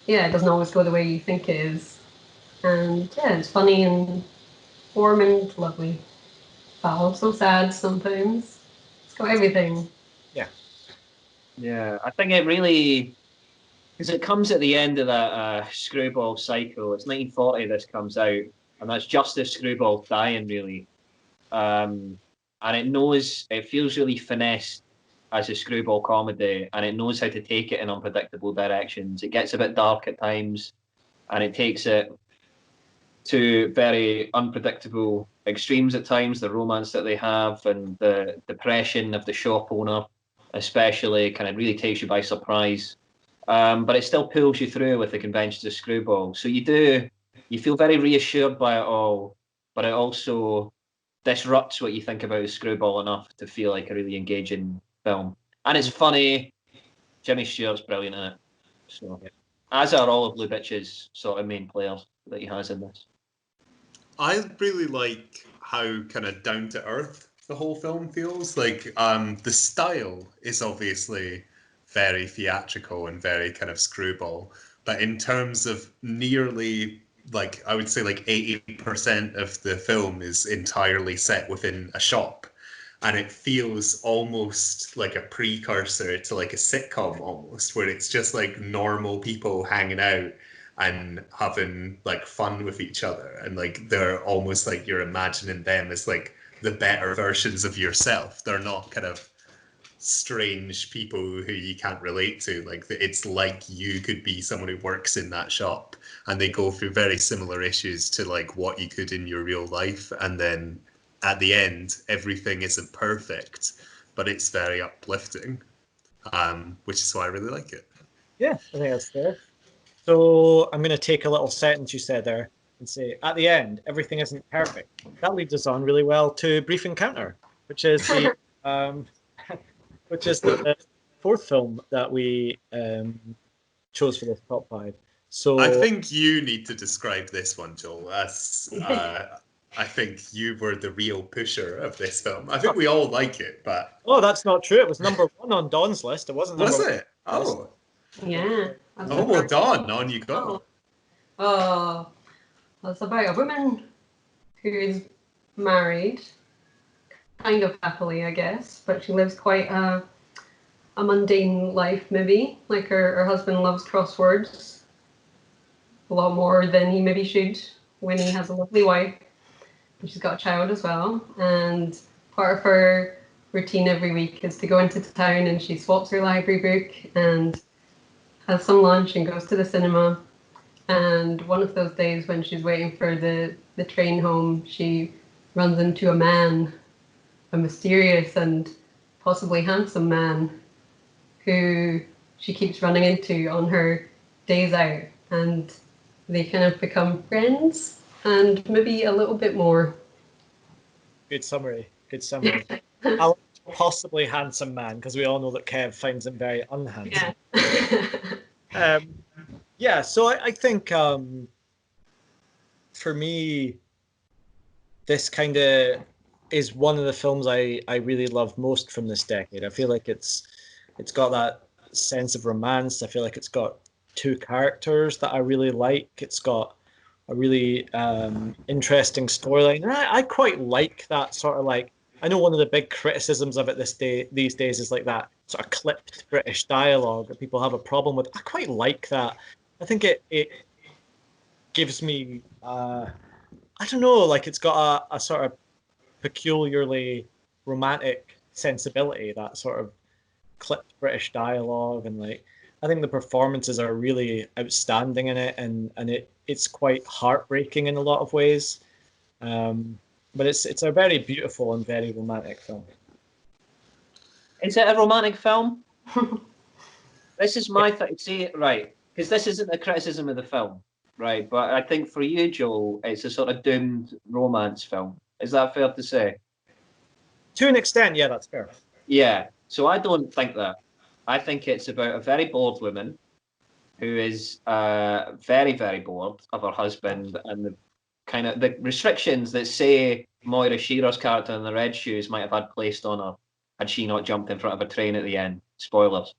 Speaker 2: Yeah, it doesn't always go the way you think it is. And yeah, it's funny and warm and lovely, but also sad sometimes. It's got everything.
Speaker 4: Yeah, I think it really, because it comes at the end of that screwball cycle. It's 1940 this comes out, and that's just the screwball dying, really. And it feels really finessed as a screwball comedy, and it knows how to take it in unpredictable directions. It gets a bit dark at times, and it takes it to very unpredictable extremes at times. The romance that they have and the depression of the shop owner, especially, kind of really takes you by surprise. But it still pulls you through with the conventions of screwball. So you feel very reassured by it all, but it also disrupts what you think about screwball enough to feel like a really engaging film. And it's funny. Jimmy Stewart's brilliant in it. So, as are all of Lubitsch's sort of main players that he has in this.
Speaker 3: I really like how kind of down to earth the whole film feels. Like the style is obviously very theatrical and very kind of screwball, but in terms of nearly, like, I would say like 80% of the film is entirely set within a shop, and it feels almost like a precursor to like a sitcom almost, where it's just like normal people hanging out and having like fun with each other, and like they're almost like you're imagining them as like the better versions of yourself. They're not kind of strange people who you can't relate to. Like it's like you could be someone who works in that shop, and they go through very similar issues to like what you could in your real life, and then at the end everything isn't perfect, but it's very uplifting, which is why I really like it.
Speaker 1: Yeah, I think that's fair. So I'm going to take a little sentence you said there and say, at the end, everything isn't perfect. That leads us on really well to Brief Encounter, which is the which is the fourth film that we chose for this top five. So
Speaker 3: I think you need to describe this one, Joel, as I think you were the real pusher of this film. I think we all like it, but
Speaker 1: oh, that's not true. It was number one on Dawn's list. It wasn't number
Speaker 3: was
Speaker 1: one.
Speaker 3: it? Oh,
Speaker 2: Yeah.
Speaker 3: oh well, Dawn, on you go.
Speaker 2: Oh, that's about a woman who is married, kind of happily, I guess, but she lives quite a mundane life, maybe. Like her husband loves crosswords a lot more than he maybe should when he has a lovely wife. And she's got a child as well. And part of her routine every week is to go into town, and she swaps her library book and has some lunch and goes to the cinema. And one of those days when she's waiting for the train home, she runs into a man, a mysterious and possibly handsome man, who she keeps running into on her days out. And they kind of become friends and maybe a little bit more.
Speaker 1: Good summary. Good summary. I'll possibly handsome man, because we all know that Kev finds him very unhandsome.
Speaker 2: Yeah.
Speaker 1: Yeah, so I think for me, this kind of is one of the films I really love most from this decade. I feel like it's got that sense of romance. I feel like it's got two characters that I really like. It's got a really interesting storyline. And I quite like that sort of like, I know one of the big criticisms of it these days is like that sort of clipped British dialogue that people have a problem with. I quite like that. I think it gives me, I don't know, like it's got a sort of peculiarly romantic sensibility, that sort of clipped British dialogue, and like I think the performances are really outstanding in it, and it's quite heartbreaking in a lot of ways. But it's a very beautiful and very romantic film.
Speaker 4: Is it a romantic film? This is my thing. See, right, because this isn't a criticism of the film, right? But I think for you, Joel, it's a sort of doomed romance film. Is that fair to say?
Speaker 1: To an extent, yeah, that's fair.
Speaker 4: Yeah. So I don't think that. I think it's about a very bored woman who is very, very bored of her husband and the kind of the restrictions that, say, Moira Shearer's character in the Red Shoes might have had placed on her had she not jumped in front of a train at the end. Spoilers.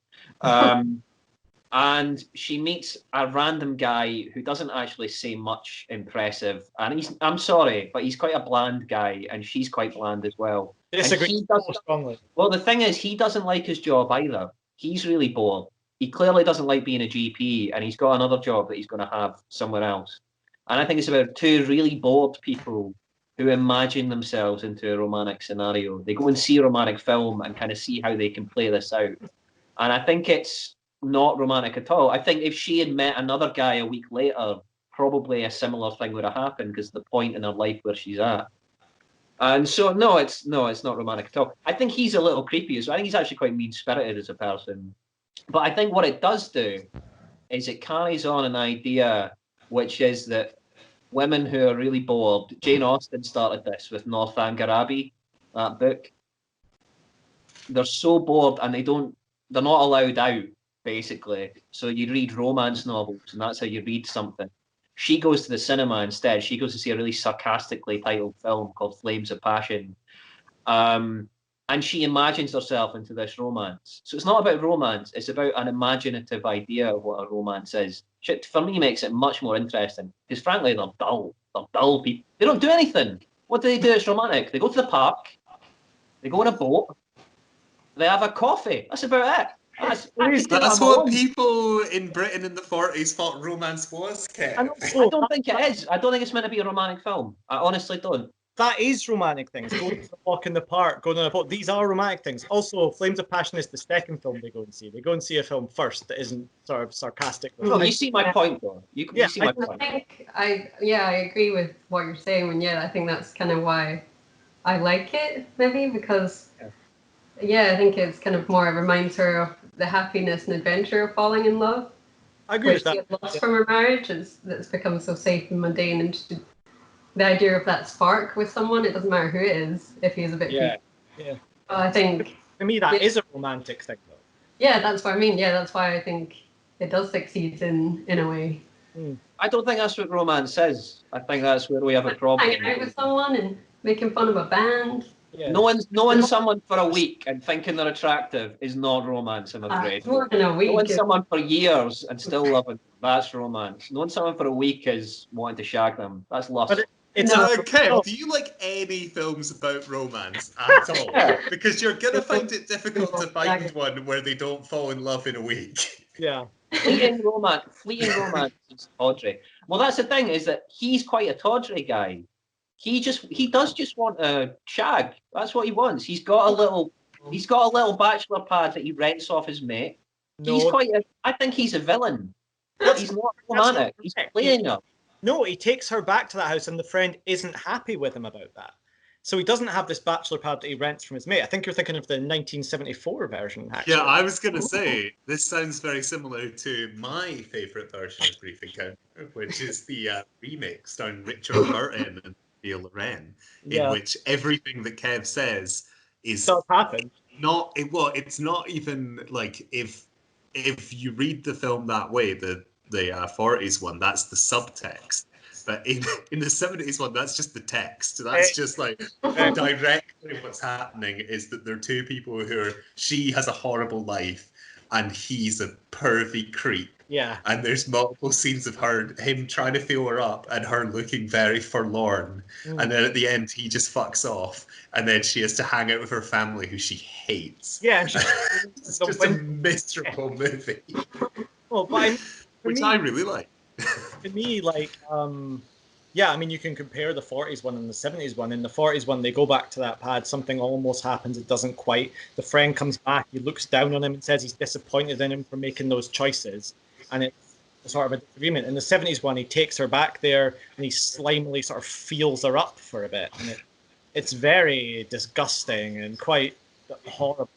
Speaker 4: And she meets a random guy who doesn't actually say much impressive. And I'm sorry, but he's quite a bland guy, and she's quite bland as well.
Speaker 1: Disagree so strongly.
Speaker 4: Well, the thing is, he doesn't like his job either. He's really bored. He clearly doesn't like being a GP, and he's got another job that he's going to have somewhere else. And I think it's about two really bored people who imagine themselves into a romantic scenario. They go and see a romantic film and kind of see how they can play this out. And I think it's not romantic at all. I think if she had met another guy a week later, probably a similar thing would have happened, because the point in her life where she's at. And so no, it's not romantic at all. I think he's a little creepy as well. I think he's actually quite mean-spirited as a person. But I think what it does do is it carries on an idea, which is that women who are really bored. Jane Austen started this with Northanger Abbey, that book. They're so bored and they're not allowed out, basically. So you read romance novels, and that's how you read something. She goes to the cinema instead. She goes to see a really sarcastically titled film called Flames of Passion. and she imagines herself into this romance. So it's not about romance, it's about an imaginative idea of what a romance is. Which for me makes it much more interesting, because frankly, they're dull. They're dull people. They don't do anything. What do? It's romantic. They go to the park, they go on a boat, they have a coffee. That's about it.
Speaker 3: That's what people in Britain in the 40s thought romance was, Kev.
Speaker 4: I don't think it is. I don't think it's meant to be a romantic film. I honestly don't.
Speaker 1: That is romantic things. Going for a walk in the park, going on a boat. These are romantic things. Also, Flames of Passion is the second film they go and see. They go and see a film first that isn't sort of sarcastic.
Speaker 4: No, you see my point, though. You see my point.
Speaker 2: I agree with what you're saying, and I think that's kind of why I like it, maybe, because I think it's kind of more, it reminds her of the happiness and adventure of falling in love.
Speaker 1: I agree with that.
Speaker 2: She had lost from her marriage, that's become so safe and mundane, and the idea of that spark with someone, it doesn't matter who it is, if he's a bit
Speaker 1: yeah.
Speaker 2: I think
Speaker 1: to me that is a romantic thing, though.
Speaker 2: Yeah, that's what I mean. Yeah, that's why I think it does succeed in a way.
Speaker 4: I don't think that's what romance is. I think that's where we have a problem.
Speaker 2: Hanging out with someone and making fun of a band.
Speaker 4: Yeah. Knowing someone for a week and thinking they're attractive is not romance, I'm afraid.
Speaker 2: More than a week.
Speaker 4: Knowing someone for years and still loving them, that's romance. Knowing someone for a week is wanting to shag them. That's lust.
Speaker 3: Kev, do you like any films about romance at all? Because you're going to find it difficult to find one where they don't fall in love in a week.
Speaker 1: Yeah.
Speaker 4: Fleeting romance is tawdry. Well, that's the thing, is that he's quite a tawdry guy. He does just want a shag. That's what he wants. He's got a little bachelor pad that he rents off his mate. I think he's a villain. He's not romantic. He's playing her.
Speaker 1: No, he takes her back to that house and the friend isn't happy with him about that. So he doesn't have this bachelor pad that he rents from his mate. I think you're thinking of the 1974 version, actually.
Speaker 3: Yeah, I was going to say, this sounds very similar to my favourite version of Brief Encounter, which is the remake starring Richard Burton and Sophia Loren, in which everything that Kev says is not, it's not even like, if you read the film that way, the 40s one, that's the subtext. But in the 70s one, that's just the text. That's just like directly what's happening is that there are two people she has a horrible life and he's a pervy creep.
Speaker 1: Yeah.
Speaker 3: And there's multiple scenes of him trying to feel her up and her looking very forlorn. And then at the end, he just fucks off. And then she has to hang out with her family who she hates.
Speaker 1: Yeah.
Speaker 3: It's just a miserable movie.
Speaker 1: Well, but
Speaker 3: which I really like.
Speaker 1: To me, like, I mean, you can compare the 40s one and the 70s one. In the 40s one, they go back to that pad, something almost happens, it doesn't quite. The friend comes back, he looks down on him and says he's disappointed in him for making those choices. And it's sort of a disagreement. In the 70s one, he takes her back there and he slimily sort of feels her up for a bit. And it's very disgusting and quite horrible.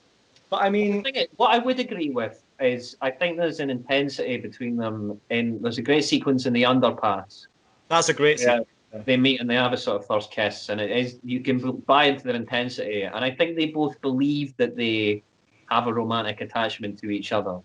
Speaker 1: But I mean,
Speaker 4: what I would agree with is I think there's an intensity between them. There's a great sequence in the underpass.
Speaker 1: That's a great sequence.
Speaker 4: They meet and they have a sort of first kiss, and you can buy into their intensity. And I think they both believe that they have a romantic attachment to each other.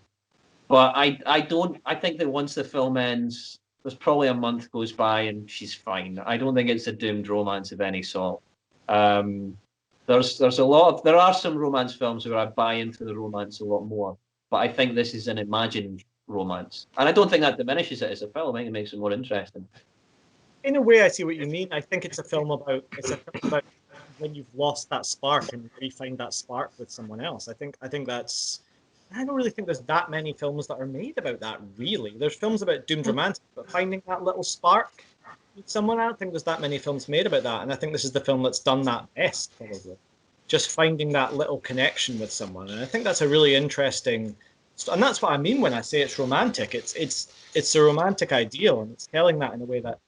Speaker 4: But I don't. I think that once the film ends, there's probably a month goes by and she's fine. I don't think it's a doomed romance of any sort. There are some romance films where I buy into the romance a lot more. But I think this is an imagined romance. And I don't think that diminishes it as a film. I think it makes it more interesting.
Speaker 1: In a way, I see what you mean. I think it's a film about when you've lost that spark and re-find that spark with someone else. I don't really think there's that many films that are made about that, really. There's films about doomed romance, but finding that little spark with someone, I don't think there's that many films made about that. And I think this is the film that's done that best, probably. Just finding that little connection with someone. And I think that's a really interesting, and that's what I mean when I say it's romantic. It's a romantic ideal, and it's telling that in a way that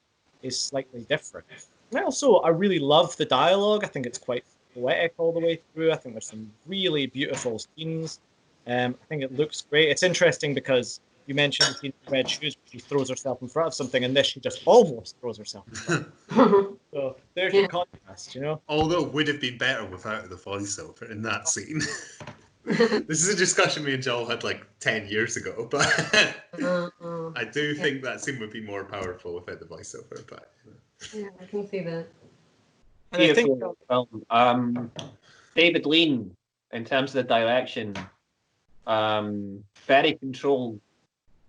Speaker 1: is slightly different. And I really love the dialogue. I think it's quite poetic all the way through. I think there's some really beautiful scenes. I think it looks great. It's interesting because you mentioned the scene in Red Shoes, where she throws herself in front of something, and this she just almost throws herself in front. So there's your contrast,
Speaker 3: Although it would have been better without the voiceover in that scene. This is a discussion me and Joel had like 10 years ago, but I do think that scene would be more powerful without the voiceover. But
Speaker 2: yeah, I can see that.
Speaker 1: And I think
Speaker 4: David Lean, in terms of the direction, very controlled,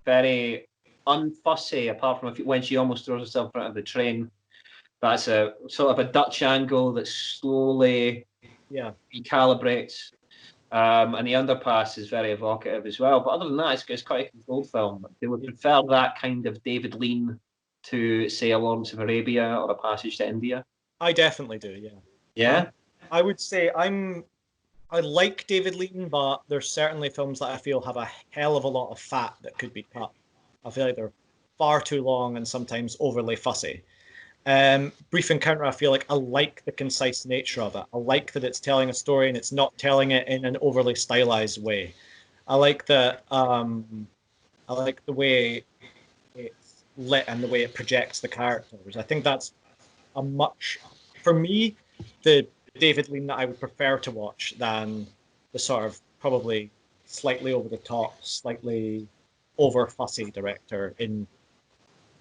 Speaker 4: very unfussy, apart from when she almost throws herself in front of the train. That's a sort of a Dutch angle that slowly recalibrates. And the underpass is very evocative as well. But other than that, it's quite a controlled film. They would prefer that kind of David Lean to, say, a Lawrence of Arabia or a Passage to India.
Speaker 1: I definitely do, yeah.
Speaker 4: Yeah?
Speaker 1: I would say I like David Lean, but there's certainly films that I feel have a hell of a lot of fat that could be cut. I feel like they're far too long and sometimes overly fussy. Brief Encounter, I feel like I like the concise nature of it. I like that it's telling a story and it's not telling it in an overly stylized way. I like that. I like the way it's lit and the way it projects the characters. I think that's for me, the David Lean that I would prefer to watch than the sort of probably slightly over the top, slightly over fussy director in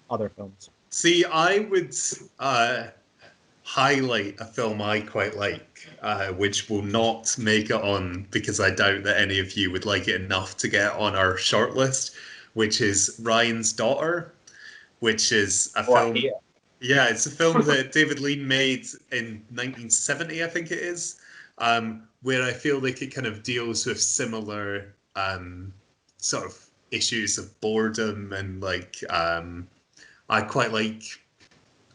Speaker 1: other films.
Speaker 3: See, I would highlight a film I quite like, which will not make it on because I doubt that any of you would like it enough to get on our shortlist, which is Ryan's Daughter, which is a film. Yeah, it's a film that David Lean made in 1970, I think it is, where I feel like it kind of deals with similar sort of issues of boredom and like. I quite like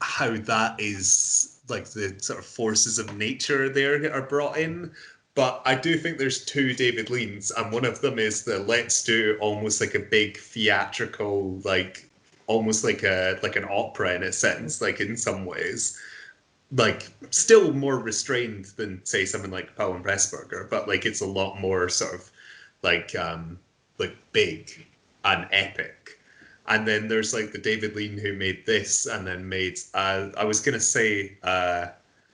Speaker 3: how that is like the sort of forces of nature there are brought in. But I do think there's two David Leans, and one of them is the let's do almost like a big theatrical, like almost like an opera in a sense, like in some ways. Like still more restrained than say something like Powell and Pressburger, but like it's a lot more sort of like big and epic. And then there's like the David Lean who made this and then made, I was going to say,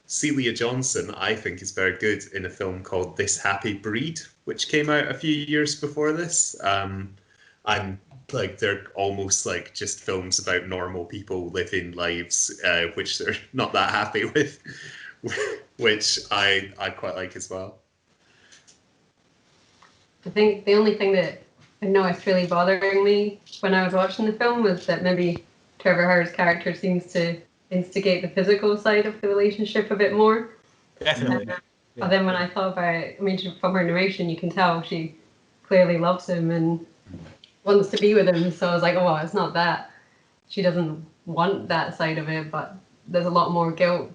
Speaker 3: Celia Johnson, I think is very good in a film called This Happy Breed, which came out a few years before this. And like they're almost like just films about normal people living lives, which they're not that happy with, which I quite like as well.
Speaker 2: I think the only thing that I know it's really bothering me when I was watching the film was that maybe Trevor Howard's character seems to instigate the physical side of the relationship a bit more.
Speaker 1: Definitely.
Speaker 2: But then when I thought about it, I mean, from her narration, you can tell she clearly loves him and wants to be with him. So I was like, oh, it's not that. She doesn't want that side of it, but there's a lot more guilt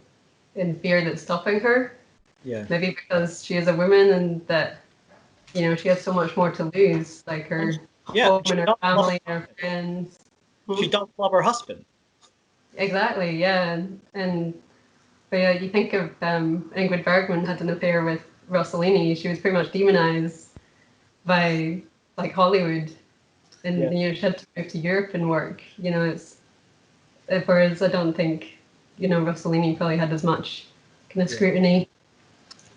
Speaker 2: and fear that's stopping her.
Speaker 1: Yeah.
Speaker 2: Maybe because she is a woman and that, you know, she has so much more to lose, like her home and her family and her friends.
Speaker 1: She doesn't love her husband.
Speaker 2: Exactly, yeah. But yeah, you think of Ingrid Bergman had an affair with Rossellini. She was pretty much demonized by like Hollywood, and you know, she had to move to Europe and work. You know, whereas I don't think, you know, Rossellini probably had as much kind of scrutiny.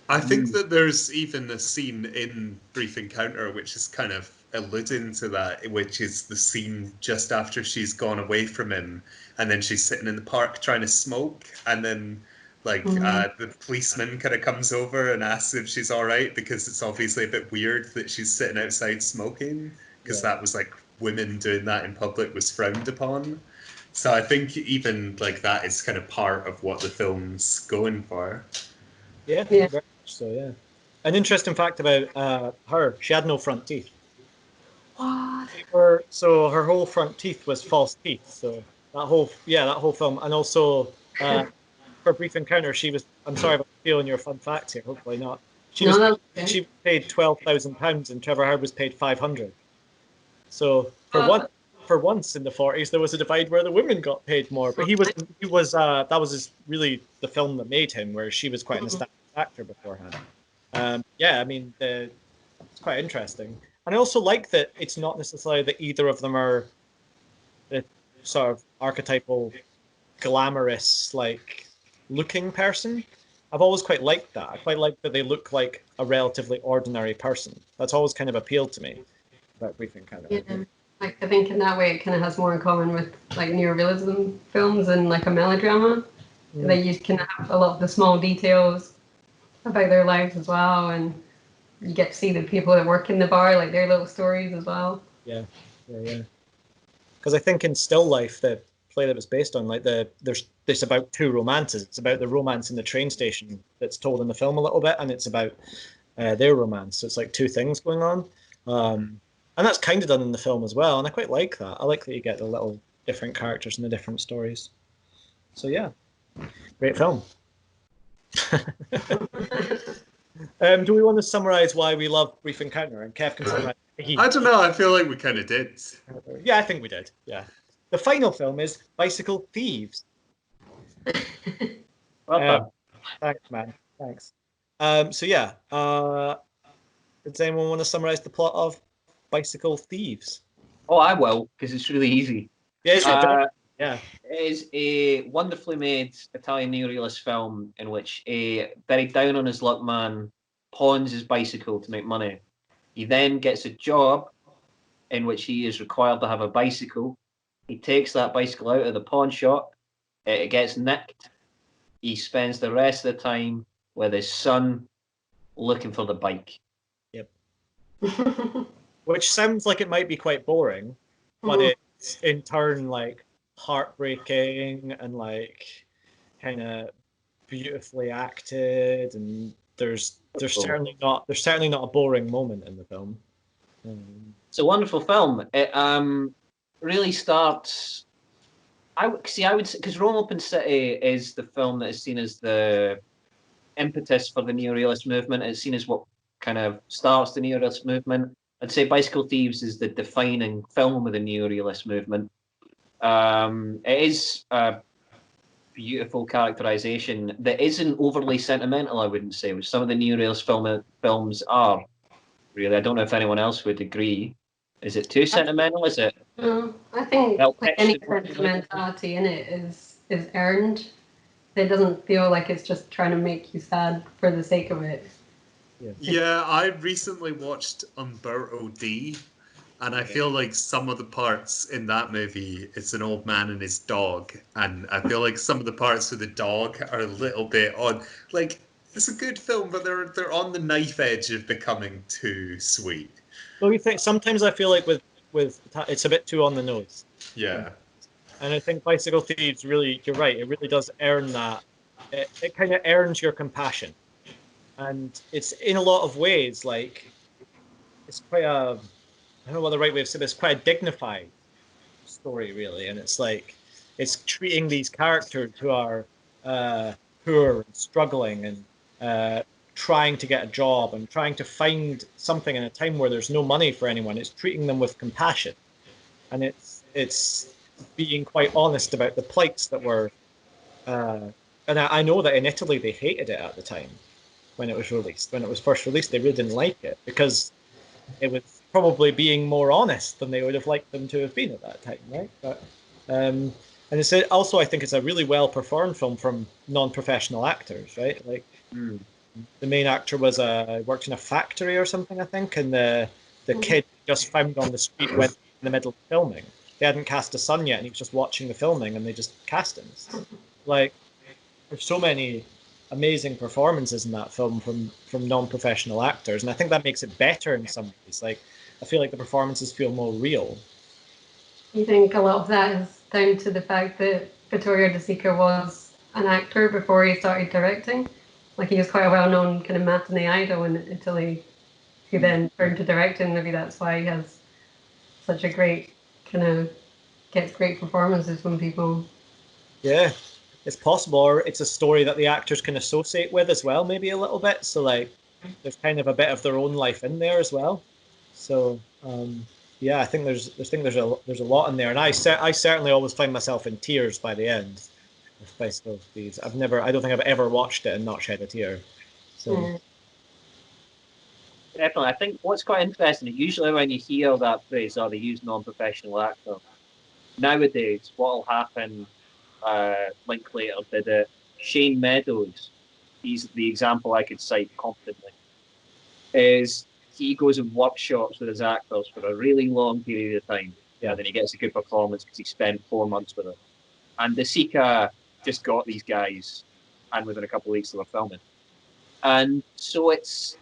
Speaker 3: I think that there's even a scene in Brief Encounter which is kind of alluding to that, which is the scene just after she's gone away from him, and then she's sitting in the park trying to smoke, and then like the policeman kind of comes over and asks if she's all right because it's obviously a bit weird that she's sitting outside smoking because that was like women doing that in public was frowned upon. So I think even like that is kind of part of what the film's going for.
Speaker 1: Yeah. Very much so, yeah. An interesting fact about her, she had no front teeth.
Speaker 2: What?
Speaker 1: So her whole front teeth was false teeth. So that whole film, and also for Brief Encounter, she was. I'm sorry if I'm stealing your fun facts here. Hopefully not. She was paid £12,000, and Trevor Howard was paid 500. So for once in the 40s, there was a divide where the women got paid more. But he was that was really the film that made him, where she was quite an established actor beforehand. I mean, it's quite interesting. And I also like that it's not necessarily that either of them are the sort of archetypal, glamorous, like, looking person. I've always quite liked that. I quite like that they look like a relatively ordinary person. That's always kind of appealed to me about Brief Encounter.
Speaker 2: Yeah. Like, I think in that way it kind of has more in common with like neorealism films and like a melodrama. That you can have a lot of the small details about their lives as well, and you get to see the people that work in the bar, like their little stories as well.
Speaker 1: Yeah, yeah. Because I think in Still Life, the play that was based on, like there's about two romances. It's about the romance in the train station that's told in the film a little bit, and it's about their romance. So it's like two things going on, and that's kind of done in the film as well. And I quite like that. I like that you get the little different characters and the different stories. So yeah, great film. Do we want to summarize why we love Brief Encounter? And Kev can summarize.
Speaker 3: I don't know. I feel like we kind of did.
Speaker 1: Yeah, I think we did. Yeah. The final film is Bicycle Thieves.
Speaker 4: Well done.
Speaker 1: Thanks, man. Thanks. So yeah, does anyone want to summarize the plot of Bicycle Thieves?
Speaker 4: Oh, I will, because it's really easy.
Speaker 1: Yeah, it's
Speaker 4: Uh,
Speaker 1: yeah.
Speaker 4: It is a wonderfully made Italian neorealist film in which a very down on his luck man pawns his bicycle to make money. He then gets a job in which he is required to have a bicycle. He takes that bicycle out of the pawn shop. It gets nicked. He spends the rest of the time with his son looking for the bike.
Speaker 1: Yep. Which sounds like it might be quite boring, but it's in turn like heartbreaking and like kind of beautifully acted, and there's certainly not a boring moment in the film.
Speaker 4: It's a wonderful film. It really starts. I would say because Rome Open City is the film that is seen as the impetus for the neorealist movement. It's seen as what kind of starts the neorealist movement. I'd say Bicycle Thieves is the defining film of the neorealist movement. It is a beautiful characterization that isn't overly sentimental, I wouldn't say, which some of the neorealist films are. Really, I don't know if anyone else would agree. Is it too sentimental? Is it?
Speaker 2: No, I think
Speaker 4: Well,
Speaker 2: like any sentimentality in it is earned. It doesn't feel like it's just trying to make you sad for the sake of it.
Speaker 3: Yeah, I recently watched Umberto D, and I feel like some of the parts in that movie, it's an old man and his dog, and I feel like some of the parts with the dog are a little bit on. Like, it's a good film, but they're on the knife edge of becoming too sweet.
Speaker 1: Well, you think sometimes I feel like with it's a bit too on the nose.
Speaker 3: Yeah.
Speaker 1: And I think Bicycle Thieves really, you're right, it really does earn that. It kind of earns your compassion. And it's in a lot of ways like it's quite a, I don't know what the right way of saying this, quite a dignified story really, and it's like it's treating these characters who are poor and struggling and trying to get a job and trying to find something in a time where there's no money for anyone. It's treating them with compassion, and it's being quite honest about the plights that were. And I know that in Italy they hated it at the time when it was released. When it was first released, they really didn't like it because it was probably being more honest than they would have liked them to have been at that time, right? But and it's also, I think it's a really well performed film from non-professional actors, right? Like the main actor was worked in a factory or something, I think, and the kid just found on the street went in the middle of filming. They hadn't cast a son yet, and he was just watching the filming, and they just cast him. Like there's so many amazing performances in that film from non-professional actors, and I think that makes it better in some ways. Like I feel like the performances feel more real.
Speaker 2: You think a lot of that is down to the fact that Vittorio De Sica was an actor before he started directing? Like he was quite a well-known kind of matinee idol in Italy, who then turned to directing. Maybe that's why he has such a great kind of gets great performances from people.
Speaker 1: Yeah, it's possible, or it's a story that the actors can associate with as well, maybe a little bit. So like, there's kind of a bit of their own life in there as well. So yeah, I think there's a lot in there, and I certainly always find myself in tears by the end of Bicycle Thieves. I don't think I've ever watched it and not shed a tear. So
Speaker 4: Definitely. I think what's quite interesting, usually when you hear that phrase, they use non-professional actor. Nowadays, what will happen, Linklater did it, Shane Meadows, he's the example I could cite confidently, is he goes and workshops with his actors for a really long period of time. Yeah. And then he gets a good performance because he spent 4 months with them. And De Sica just got these guys, and within a couple of weeks they were filming. And so it's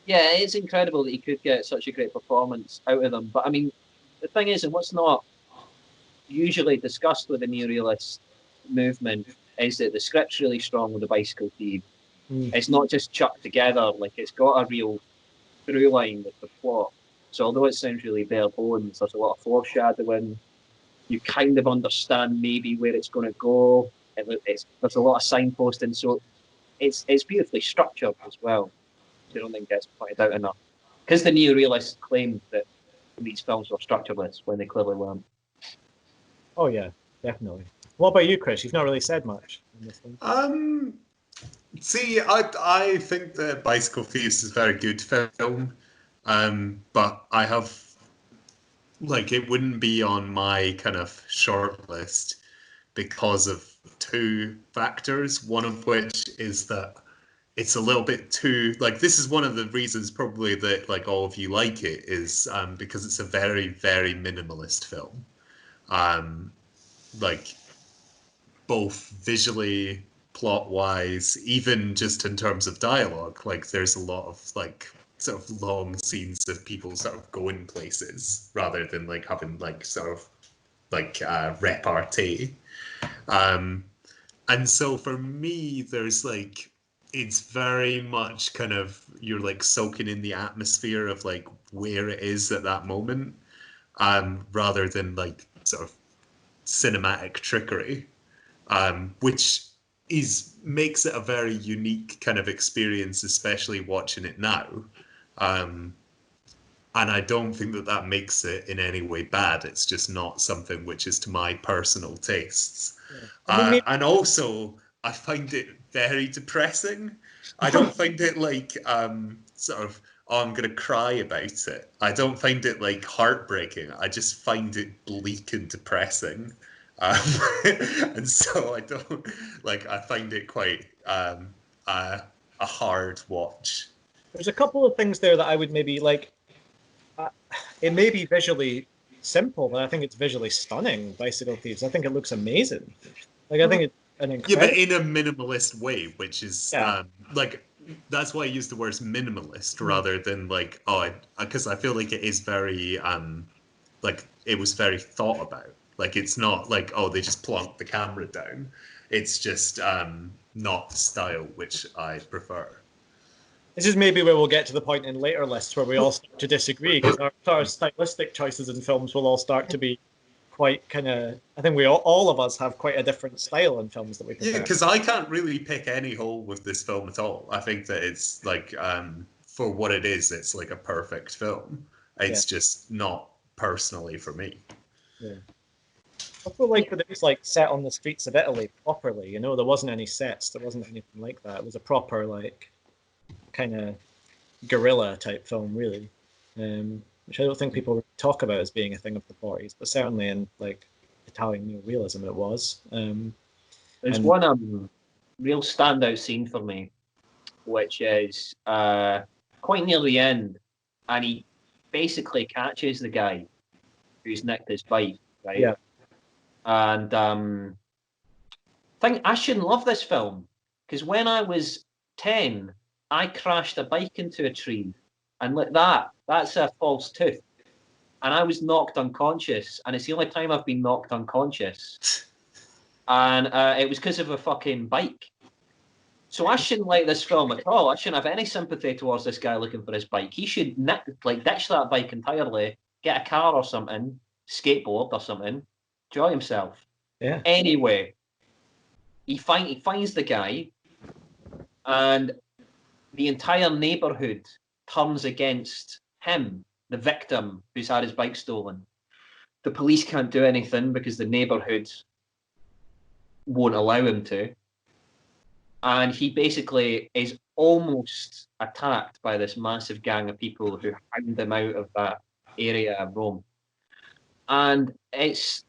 Speaker 4: incredible that he could get such a great performance out of them. But I mean, the thing is, and what's not usually discussed with the neorealist movement is that the script's really strong with the Bicycle Thief. It's not just chucked together, like it's got a real through line with the plot. So although it sounds really bare bones, there's a lot of foreshadowing. You kind of understand maybe where it's going to go. There's a lot of signposting, so it's beautifully structured as well. So I don't think it gets pointed out enough. Because the neorealists claimed that these films were structureless when they clearly weren't.
Speaker 1: Oh yeah, definitely. What about you, Chris? You've not really said much in this one.
Speaker 3: See, I think that Bicycle Thieves is a very good film, but I have, like, it wouldn't be on my kind of short list because of two factors, one of which is that it's a little bit too, like, this is one of the reasons probably that, like, all of you like it is because it's a very, very minimalist film. Like, both visually, plot-wise, even just in terms of dialogue, like, there's a lot of, like, sort of long scenes of people sort of going places rather than, like, having, like, sort of, like, repartee. And so for me, there's, like, it's very much kind of, you're, like, soaking in the atmosphere of, like, where it is at that moment, rather than, like, sort of cinematic trickery, which makes it a very unique kind of experience, especially watching it now. And I don't think that makes it in any way bad. It's just not something which is to my personal tastes. Yeah. And also, I find it very depressing. I don't find it like sort of, oh, I'm going to cry about it. I don't find it like heartbreaking. I just find it bleak and depressing. And so I don't, like, I find it quite a hard watch.
Speaker 1: There's a couple of things there that I would maybe like. It may be visually simple, but I think it's visually stunning. Bicycle Thieves. I think it looks amazing. Like, I think it's an incredible.
Speaker 3: Yeah, but in a minimalist way, which is like, that's why I use the words minimalist rather than like, because I feel like it is very like, it was very thought about. Like, it's not like, oh, they just plonked the camera down. It's just not the style which I prefer.
Speaker 1: This is maybe where we'll get to the point in later lists where we all start to disagree, because our stylistic choices in films will all start to be quite kind of, I think all of us have quite a different style in films that we prefer.
Speaker 3: Yeah, because I can't really pick any hole with this film at all. I think that it's like, for what it is, it's like a perfect film. It's just not personally for me.
Speaker 1: Yeah. I feel like that it was like set on the streets of Italy properly, you know, there wasn't any sets, there wasn't anything like that. It was a proper, like, kind of guerrilla type film, really, which I don't think people really talk about as being a thing of the 40s, but certainly in, like, Italian neorealism it was.
Speaker 4: There's one real standout scene for me, which is quite near the end, and he basically catches the guy who's nicked his bike, right?
Speaker 1: Yeah.
Speaker 4: And I think I shouldn't love this film, because when I was 10, I crashed a bike into a tree, and like that's a false tooth. And I was knocked unconscious, and it's the only time I've been knocked unconscious. And it was because of a fucking bike. So I shouldn't like this film at all. I shouldn't have any sympathy towards this guy looking for his bike. He should ditch that bike entirely, get a car or something, skateboard or something, enjoy himself.
Speaker 1: Yeah.
Speaker 4: Anyway, he finds the guy, and the entire neighborhood turns against him, the victim who's had his bike stolen. The police can't do anything because the neighborhood won't allow him to. And he basically is almost attacked by this massive gang of people who hound him out of that area of Rome. And it's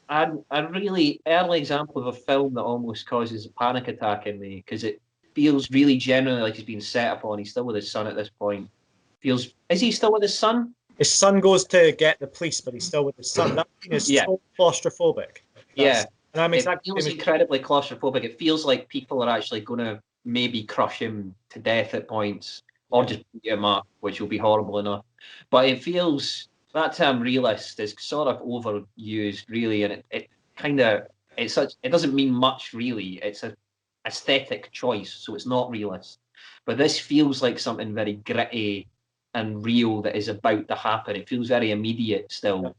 Speaker 4: a really early example of a film that almost causes a panic attack in me, because it feels really genuinely like he's been set upon. He's still with his son at this point. Is he still with his son?
Speaker 1: His son goes to get the police, but he's still with his son. That is so claustrophobic.
Speaker 4: Yeah.
Speaker 1: And I'm exactly.
Speaker 4: It feels incredibly claustrophobic. It feels like people are actually going to maybe crush him to death at points, or just beat him up, which will be horrible enough. But it feels that term realist is sort of overused, really, and it kind of it doesn't mean much really. It's a aesthetic choice, so it's not realist. But this feels like something very gritty and real that is about to happen. It feels very immediate still,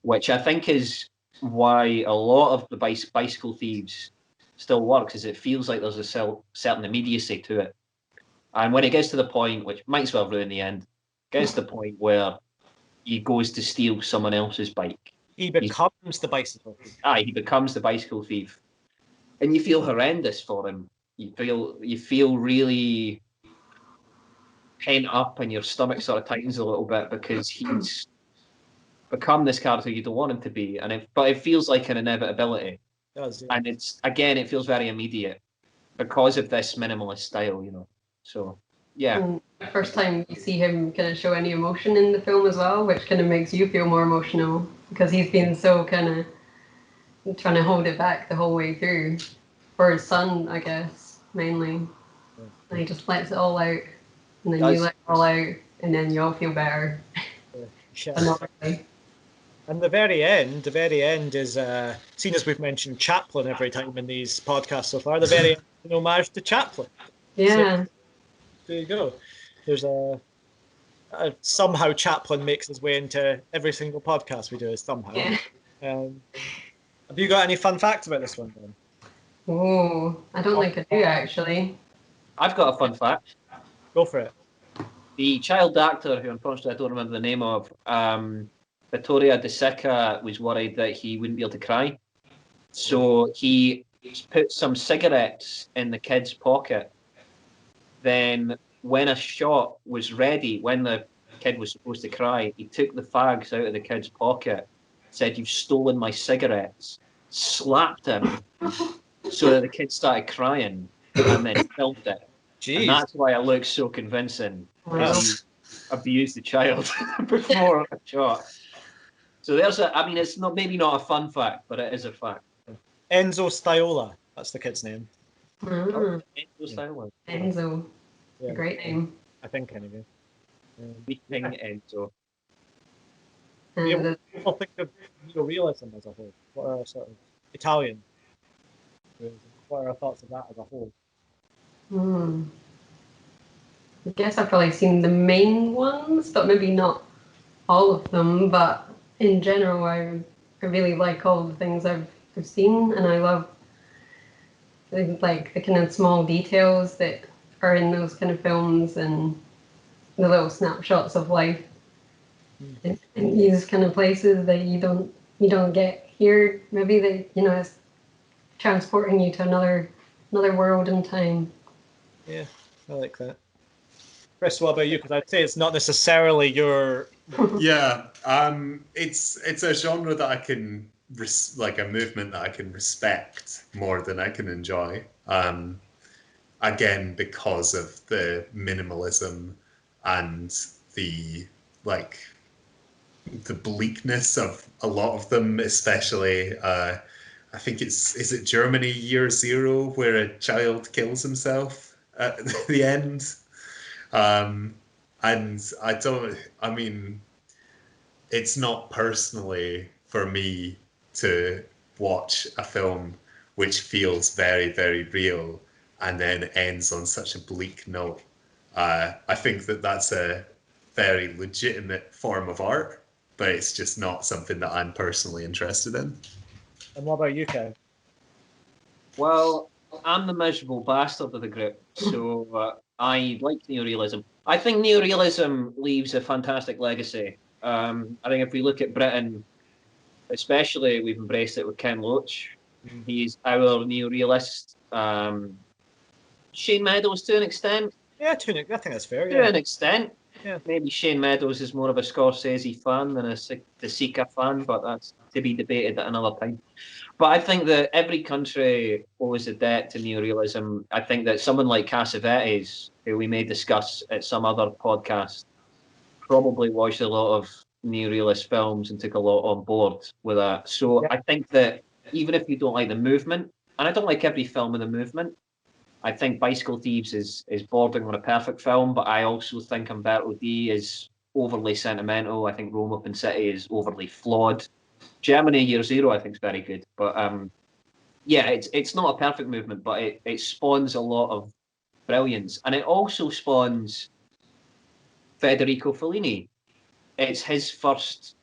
Speaker 4: which I think is why a lot of the bicycle thieves still works, is it feels like there's a certain immediacy to it. And when it gets to the point, which might as well ruin the end, gets to the point where he goes to steal someone else's bike.
Speaker 1: He becomes the bicycle thief.
Speaker 4: He becomes the bicycle thief. And you feel horrendous for him. You feel really pent up, and your stomach sort of tightens a little bit because he's become this character you don't want him to be. But it feels like an inevitability.
Speaker 1: It does, yeah.
Speaker 4: And it feels very immediate because of this minimalist style, So, yeah.
Speaker 2: And the first time you see him kind of show any emotion in the film as well, which kind of makes you feel more emotional because he's been so kind of trying to hold it back the whole way through for his son, I guess, mainly. And he just lets it all out, and then you let it all out, and then you all feel better.
Speaker 1: And the very end is, seen as we've mentioned Chaplin every time in these podcasts so far, the very end is an homage to Chaplin.
Speaker 2: Yeah.
Speaker 1: So, there you go. There's somehow Chaplin makes his way into every single podcast we do, somehow.
Speaker 2: Yeah.
Speaker 1: Have you got any fun facts about this one, then?
Speaker 2: Oh, I don't think I do, actually.
Speaker 4: I've got a fun fact.
Speaker 1: Go for it.
Speaker 4: The child actor, who unfortunately I don't remember the name of, Vittorio De Sica, was worried that he wouldn't be able to cry. So he put some cigarettes in the kid's pocket. Then when a shot was ready, when the kid was supposed to cry, he took the fags out of the kid's pocket, said, "You've stolen my cigarettes," slapped him so that the kid started crying, and then filmed it.
Speaker 1: Jeez.
Speaker 4: And that's why it looks so convincing.
Speaker 2: Wow.
Speaker 4: He abused the child before a shot. So it's maybe not a fun fact, but it is a fact.
Speaker 1: Enzo Stiola, that's the kid's name.
Speaker 2: Mm.
Speaker 4: Enzo style.
Speaker 2: Enzo.
Speaker 1: Yeah.
Speaker 2: A great name.
Speaker 1: I think, anyway.
Speaker 4: Meeting Enzo.
Speaker 2: And
Speaker 1: People think of neorealism as a whole. What are our sort of Italian? What are our thoughts of that as a whole?
Speaker 2: I guess I've probably seen the main ones, but maybe not all of them. But in general, I really like all the things I've seen, and I love like the kind of small details that are in those kind of films and the little snapshots of life in these kind of places that you don't get here. Maybe it's transporting you to another world and time.
Speaker 1: Yeah, I like that. Chris, what about you? Because I'd say it's not necessarily your.
Speaker 3: Yeah, it's a genre that I can like a movement that I can respect more than I can enjoy. Again, because of the minimalism and the bleakness of a lot of them, especially. I think is it Germany Year Zero, where a child kills himself at the end. And it's not personally for me to watch a film which feels very, very real and then ends on such a bleak note. I think that that's a very legitimate form of art, but it's just not something that I'm personally interested in.
Speaker 1: And what about you, Kev?
Speaker 4: Well, I'm the miserable bastard of the group, so I like neorealism. I think neorealism leaves a fantastic legacy. I think if we look at Britain, especially, we've embraced it with Ken Loach. He's our neorealist. Shane Meadows, to an extent.
Speaker 1: Yeah, I think that's fair.
Speaker 4: To an extent.
Speaker 1: Yeah.
Speaker 4: Maybe Shane Meadows is more of a Scorsese fan than a De Sica fan, but that's to be debated at another time. But I think that every country owes a debt to neorealism. I think that someone like Cassavetes, who we may discuss at some other podcast, probably watched a lot of neorealist films and took a lot on board with that. So I think that even if you don't like the movement, and I don't like every film in the movement, I think Bicycle Thieves is bordering on a perfect film, but I also think Umberto D is overly sentimental. I think Rome Open City is overly flawed. Germany Year Zero, I think, is very good, but yeah, it's not a perfect movement, but it spawns a lot of brilliance, and it also spawns Federico Fellini. It's his first.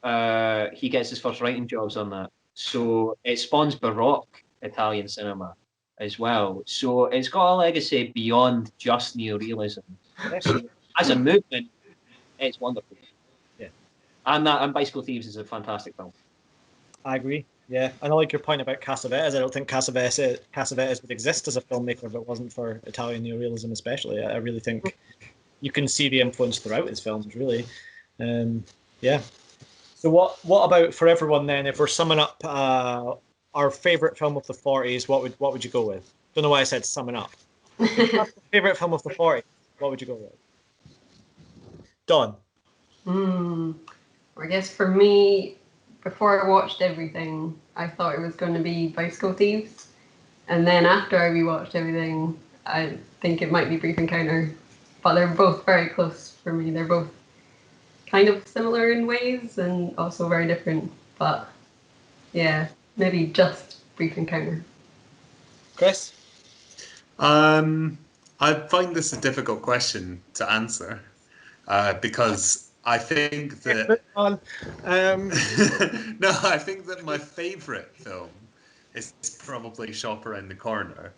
Speaker 4: He gets his first writing jobs on that, so it spawns Baroque Italian cinema as well. So it's got a legacy beyond just neorealism. So as a movement, it's wonderful.
Speaker 1: Yeah,
Speaker 4: and Bicycle Thieves is a fantastic film.
Speaker 1: I agree. Yeah, and I like your point about Cassavetes. I don't think Cassavetes would exist as a filmmaker if it wasn't for Italian neorealism, especially. I really think you can see the influence throughout his films, really. Yeah. So what about for everyone then? If we're summing up our favorite film of the 40s, what would you go with? Don't know why I said summing up. Favorite film of the 40s, what would you go with? Don.
Speaker 2: I guess for me, before I watched everything, I thought it was going to be Bicycle Thieves. And then after I rewatched everything, I think it might be Brief Encounter. But they're both very close for me. They're both kind of similar in ways and also very different. But yeah, maybe just Brief Encounter.
Speaker 1: Chris?
Speaker 3: I find this a difficult question to answer because I think that no, I think that my favourite film is probably Shop Around the Corner,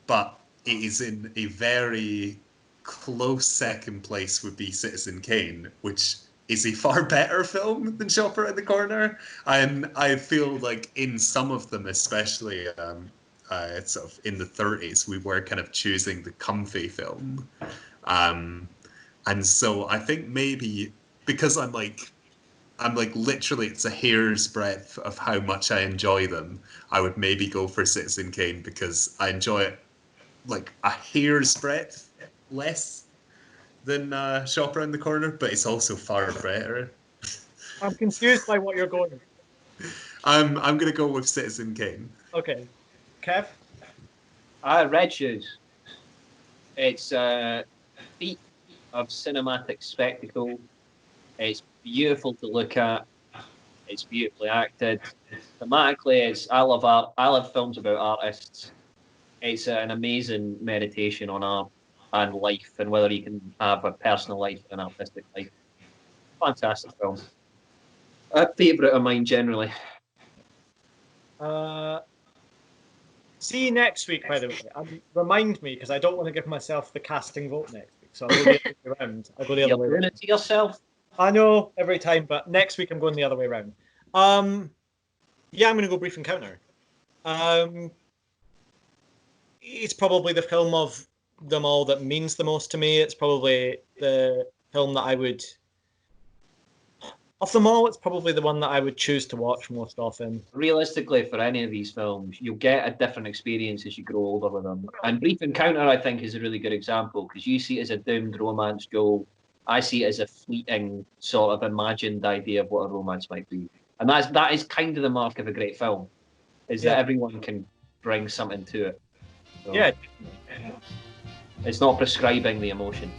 Speaker 3: but it is in a very close second place would be Citizen Kane, which is a far better film than Shop Around the Corner. And I feel like in some of them, especially sort of in the 30s, we were kind of choosing the comfy film. And so I think maybe because I'm like literally it's a hair's breadth of how much I enjoy them, I would maybe go for Citizen Kane because I enjoy it like a hair's breadth less than Shop Around the Corner, but it's also far better.
Speaker 1: I'm confused by what you're going with.
Speaker 3: I'm gonna go with Citizen Kane.
Speaker 1: Okay. Kev?
Speaker 4: Red Shoes. It's a feat of cinematic spectacle. It's beautiful to look at. It's beautifully acted. Thematically, I love art. I love films about artists. It's an amazing meditation on art and life, and whether you can have a personal life and an artistic life. Fantastic film. A favourite of mine generally.
Speaker 1: See you next week, by the way. Remind me, because I don't want to give myself the casting vote next week. So I'll go the other way around. I'll go the other way
Speaker 4: You're doing
Speaker 1: around.
Speaker 4: it to yourself.
Speaker 1: I know every time, but next week I'm going the other way around. Yeah, I'm going to go Brief Encounter. It's probably the film of them all that means the most to me. It's probably the film that I would... Of them all, it's probably the one that I would choose to watch most often.
Speaker 4: Realistically, for any of these films, you'll get a different experience as you grow older with them. And Brief Encounter, I think, is a really good example because you see it as a doomed romance, Joel. I see it as a fleeting sort of imagined idea of what a romance might be. And that is kind of the mark of a great film, is that everyone can bring something to it. So
Speaker 1: Yeah.
Speaker 4: it's not prescribing the emotion.